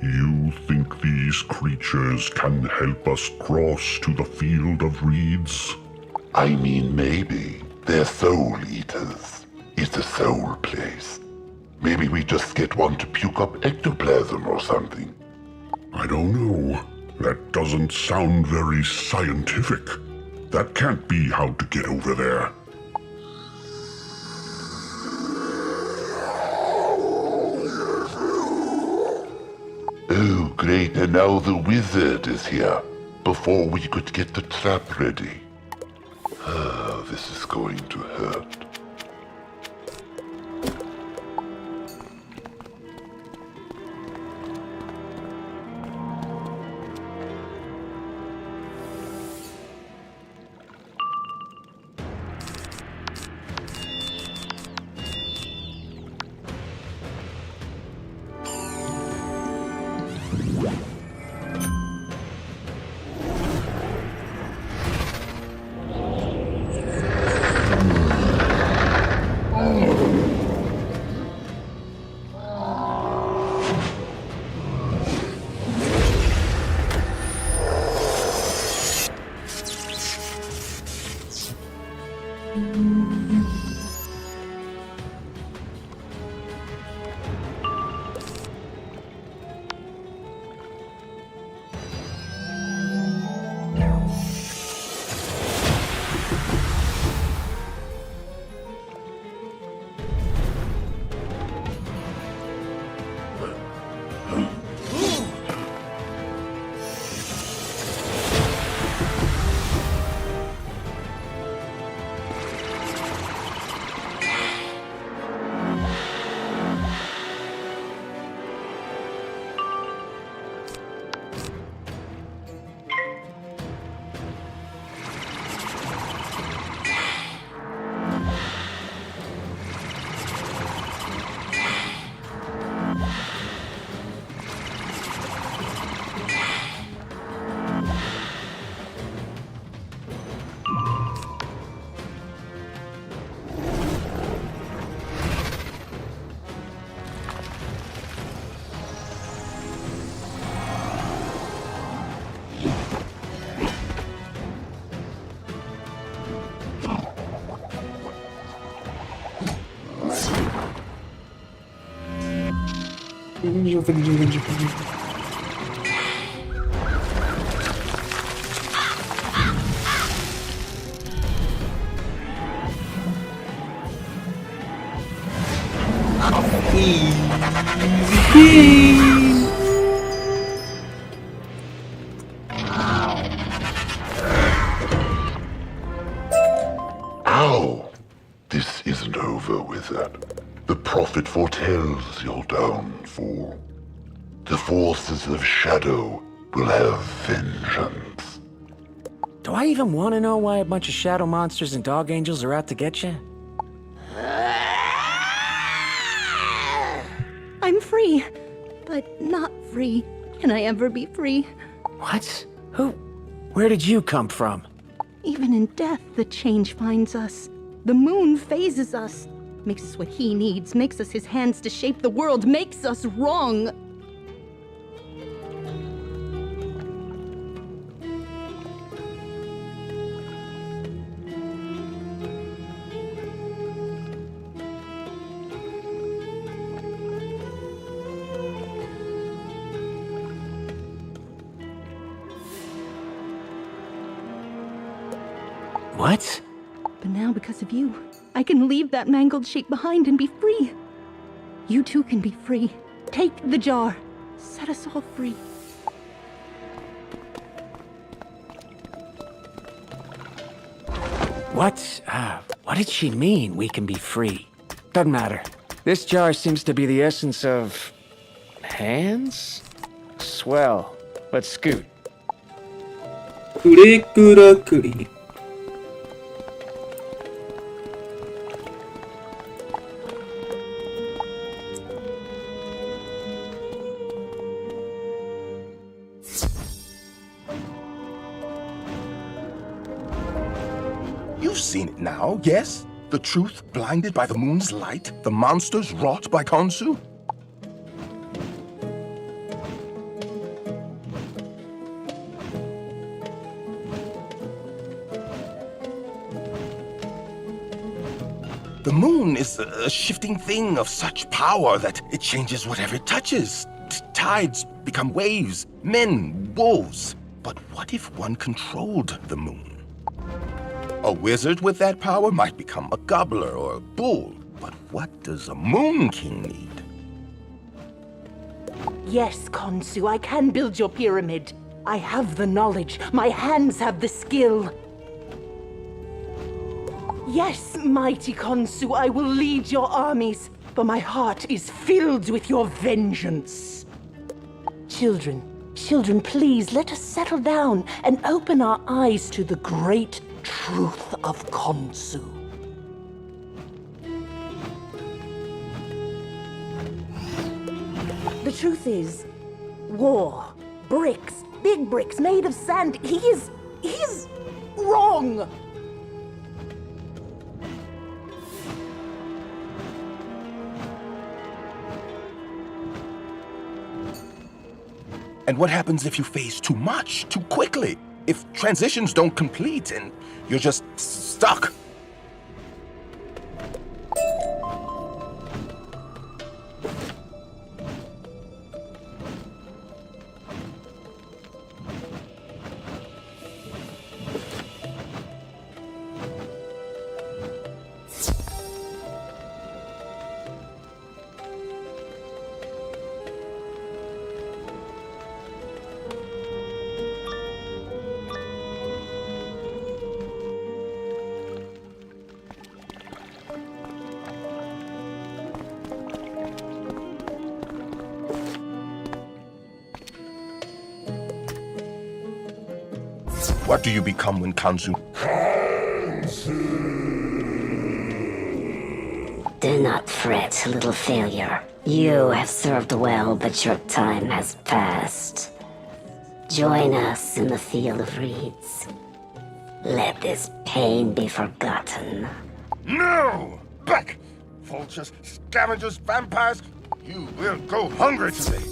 You think these creatures can help us cross to the field of reeds? I mean, maybe. They're soul eaters. It's a soul place. Maybe we just get one to puke up ectoplasm or something. I don't know. That doesn't sound very scientific. That can't be how to get over there. Oh, great, and now the wizard is here. Before we could get the trap ready. Ah, this is going to hurt. Ow! This isn't over, Wizard. The prophet foretells your downfall. The forces of shadow will have vengeance. Do I even want to know why a bunch of shadow monsters and dog angels are out to get you? I'm free, but not free. Can I ever be free? What? Who? Where did you come from? Even in death, the change finds us. The moon phases us, makes us what he needs, makes us his hands to shape the world, makes us wrong. What? But now, because of you, I can leave that mangled shape behind and be free. You too can be free. Take the jar. Set us all free. What did she mean, we can be free? Doesn't matter. This jar seems to be the essence of... hands? Swell. Let's scoot. Kuri. You've seen it now, yes? The truth blinded by the moon's light? The monsters wrought by Khonsu? The moon is a shifting thing of such power that it changes whatever it touches. Tides become waves, men, wolves. But what if one controlled the moon? A wizard with that power might become a gobbler or a bull. But what does a moon king need? Yes, Khonsu, I can build your pyramid. I have the knowledge. My hands have the skill. Yes, mighty Khonsu, I will lead your armies, but my heart is filled with your vengeance. Children, please let us settle down and open our eyes to the great truth of Khonsu. The truth is, war, bricks, big bricks made of sand, he is wrong. And what happens if you phase too much, too quickly? If transitions don't complete and you're just stuck? What do you become when Khonsu? Do not fret, little failure. You have served well, but your time has passed. Join us in the field of reeds. Let this pain be forgotten. No! Back! Vultures, scavengers, vampires! You will go hungry today!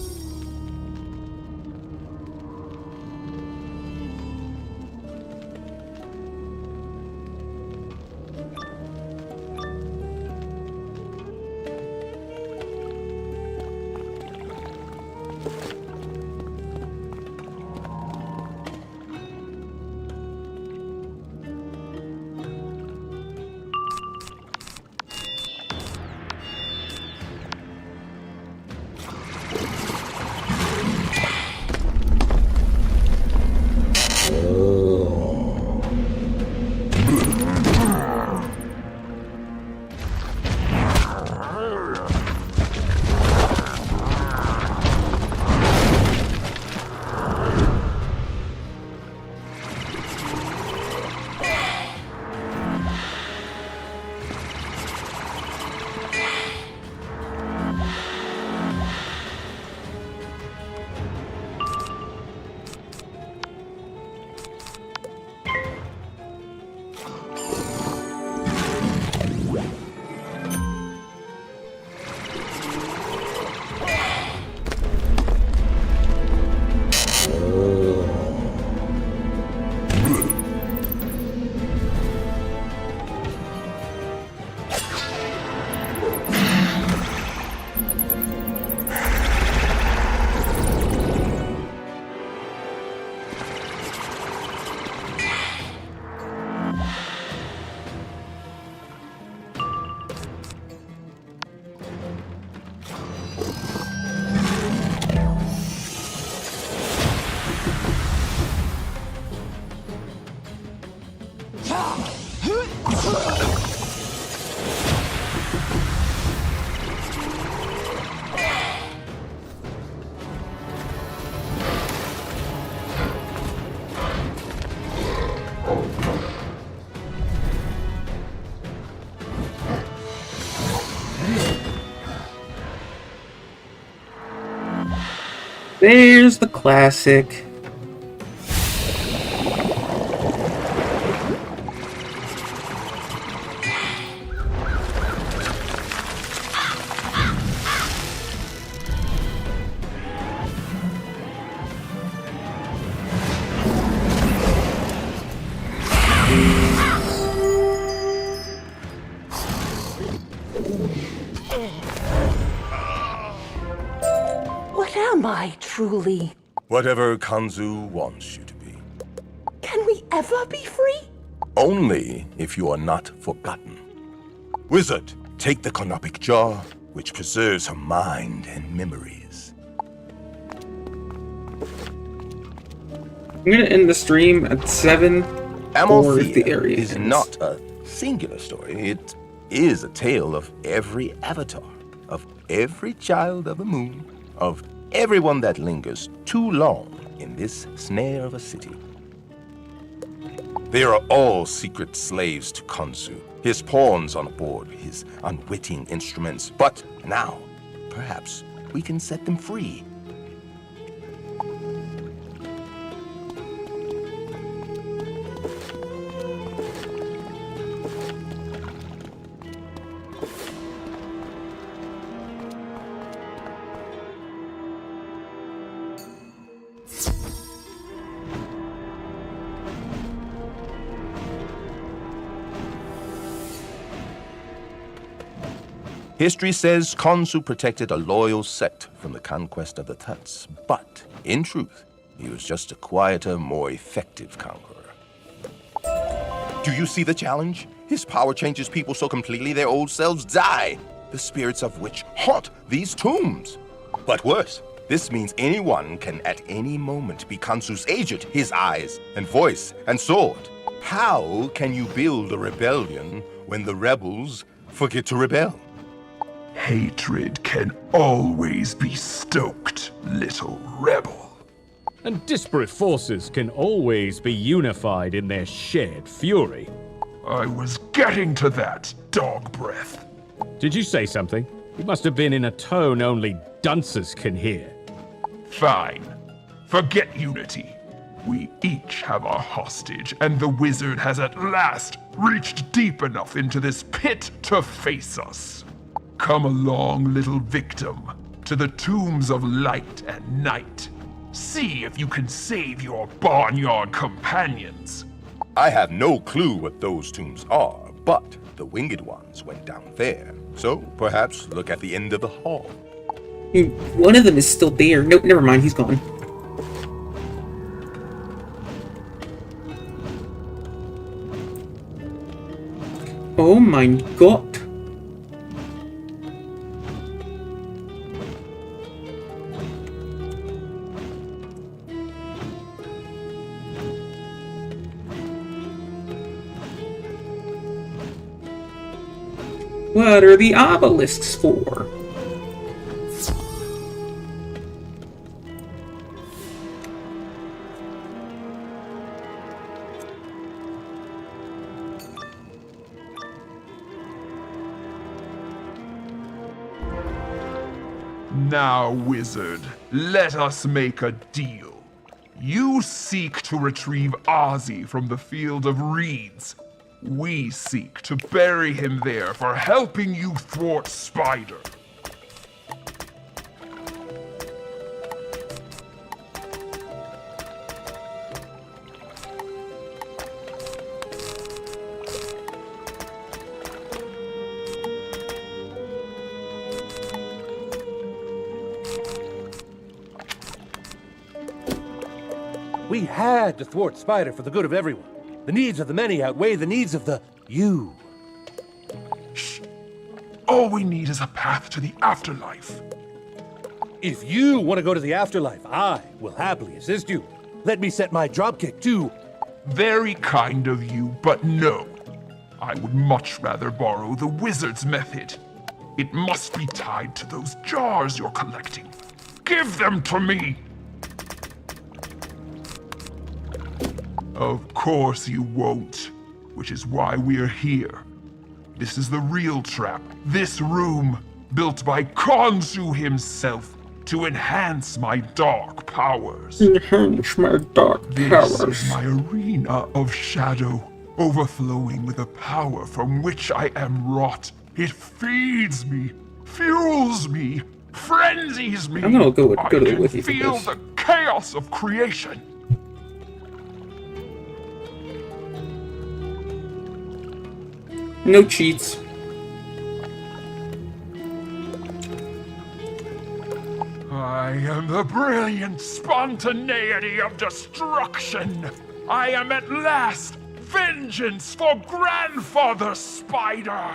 There's the classic. What am I, truly? Whatever Kanzu wants you to be. Can we ever be free? Only if you are not forgotten. Wizard, take the Konopic jar, which preserves her mind and memories. I'm gonna end the stream at 7 for the area is ends. not a singular story. It is a tale of every avatar, of every child of the moon, of everyone that lingers too long in this snare of a city. They are all secret slaves to Kanzu, his pawns on board, his unwitting instruments. But now, perhaps, we can set them free. History says Kanzu protected a loyal sect from the conquest of the Tuts, but in truth, he was just a quieter, more effective conqueror. Do you see the challenge? His power changes people so completely their old selves die, the spirits of which haunt these tombs. But worse, this means anyone can at any moment be Kanzu's agent, his eyes and voice and sword. How can you build a rebellion when the rebels forget to rebel? Hatred can always be stoked, little rebel. And disparate forces can always be unified in their shared fury. I was getting to that, dog breath. Did you say something? You must have been in a tone only dunces can hear. Fine. Forget unity. We each have our hostage, and the wizard has at last reached deep enough into this pit to face us. Come along, little victim, to the tombs of light and night. See if you can save your barnyard companions. I have no clue what those tombs are, but the winged ones went down there. So perhaps look at the end of the hall. One of them is still there. Nope, never mind, he's gone. Oh my god. What are the obelisks for? Now, wizard, let us make a deal. You seek to retrieve Ozzy from the field of reeds. We seek to bury him there for helping you thwart Spider. We had to thwart Spider for the good of everyone. The needs of the many outweigh the needs of the you. Shh. All we need is a path to the afterlife. If you want to go to the afterlife, I will happily assist you. Let me set my dropkick too. Very kind of you, but no. I would much rather borrow the wizard's method. It must be tied to those jars you're collecting. Give them to me! Of course you won't, which is why we're here. This is the real trap. This room, built by Khonsu himself to enhance my dark powers. Enhance my dark powers. This is my arena of shadow, overflowing with a power from which I am wrought. It feeds me, fuels me, frenzies me. I'm gonna go with you. I can feel the chaos of creation. No cheats. I am the brilliant spontaneity of destruction. I am at last vengeance for Grandfather Spider.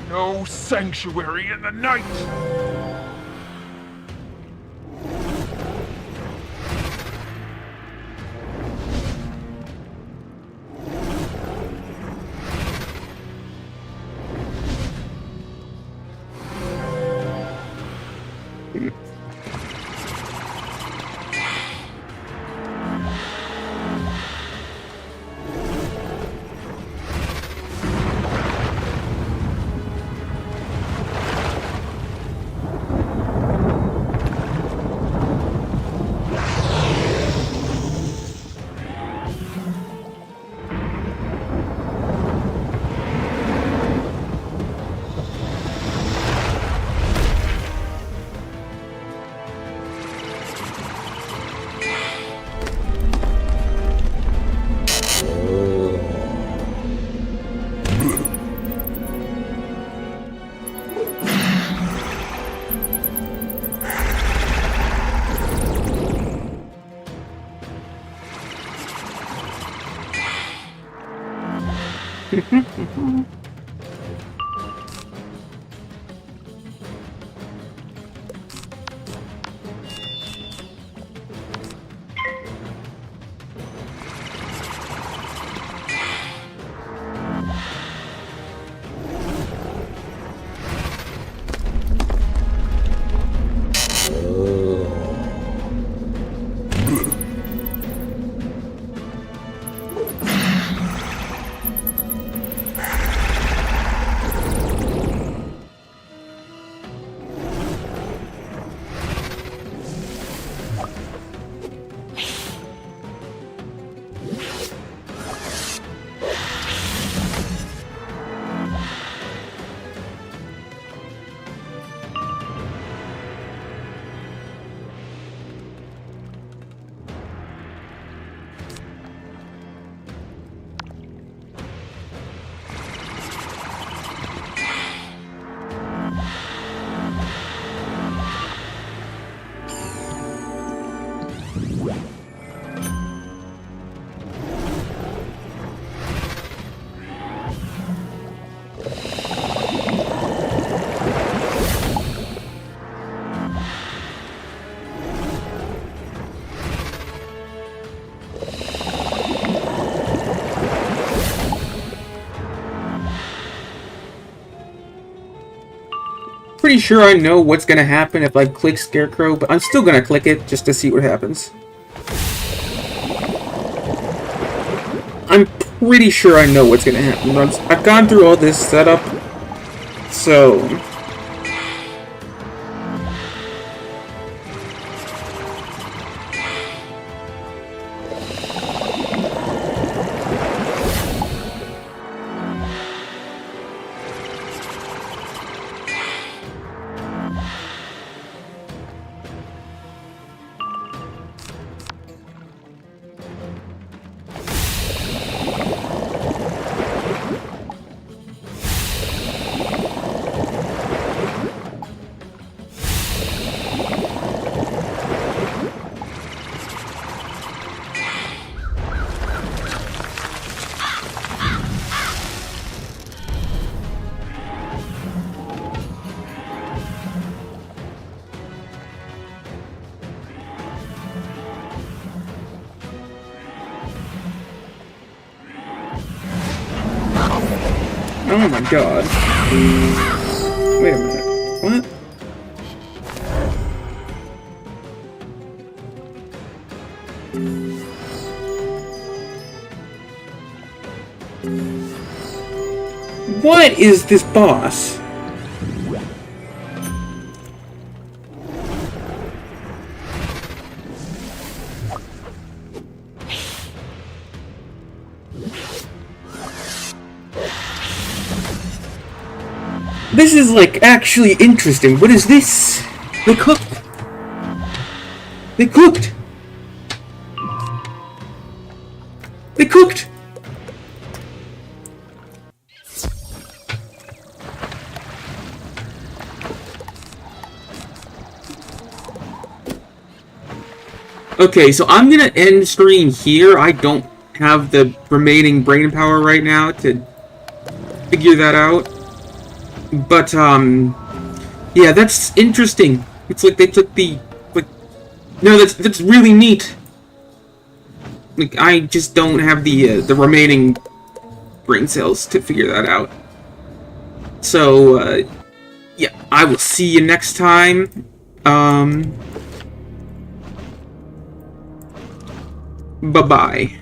No sanctuary in the night! pretty sure I know what's gonna happen if I click Scarecrow, but I'm still gonna click it just to see what happens. I'm pretty sure I know what's gonna happen. I've gone through all this setup, so... Oh my god. Wait a minute. What? What is this boss? This is, like, actually interesting. What is this? They cooked. They cooked. They cooked. Okay, so I'm gonna end stream here. I don't have the remaining brain power right now to figure that out. But, yeah, that's interesting. It's like they took the, like, no, that's really neat. Like, I just don't have the remaining brain cells to figure that out. So, yeah, I will see you next time. Bye-bye.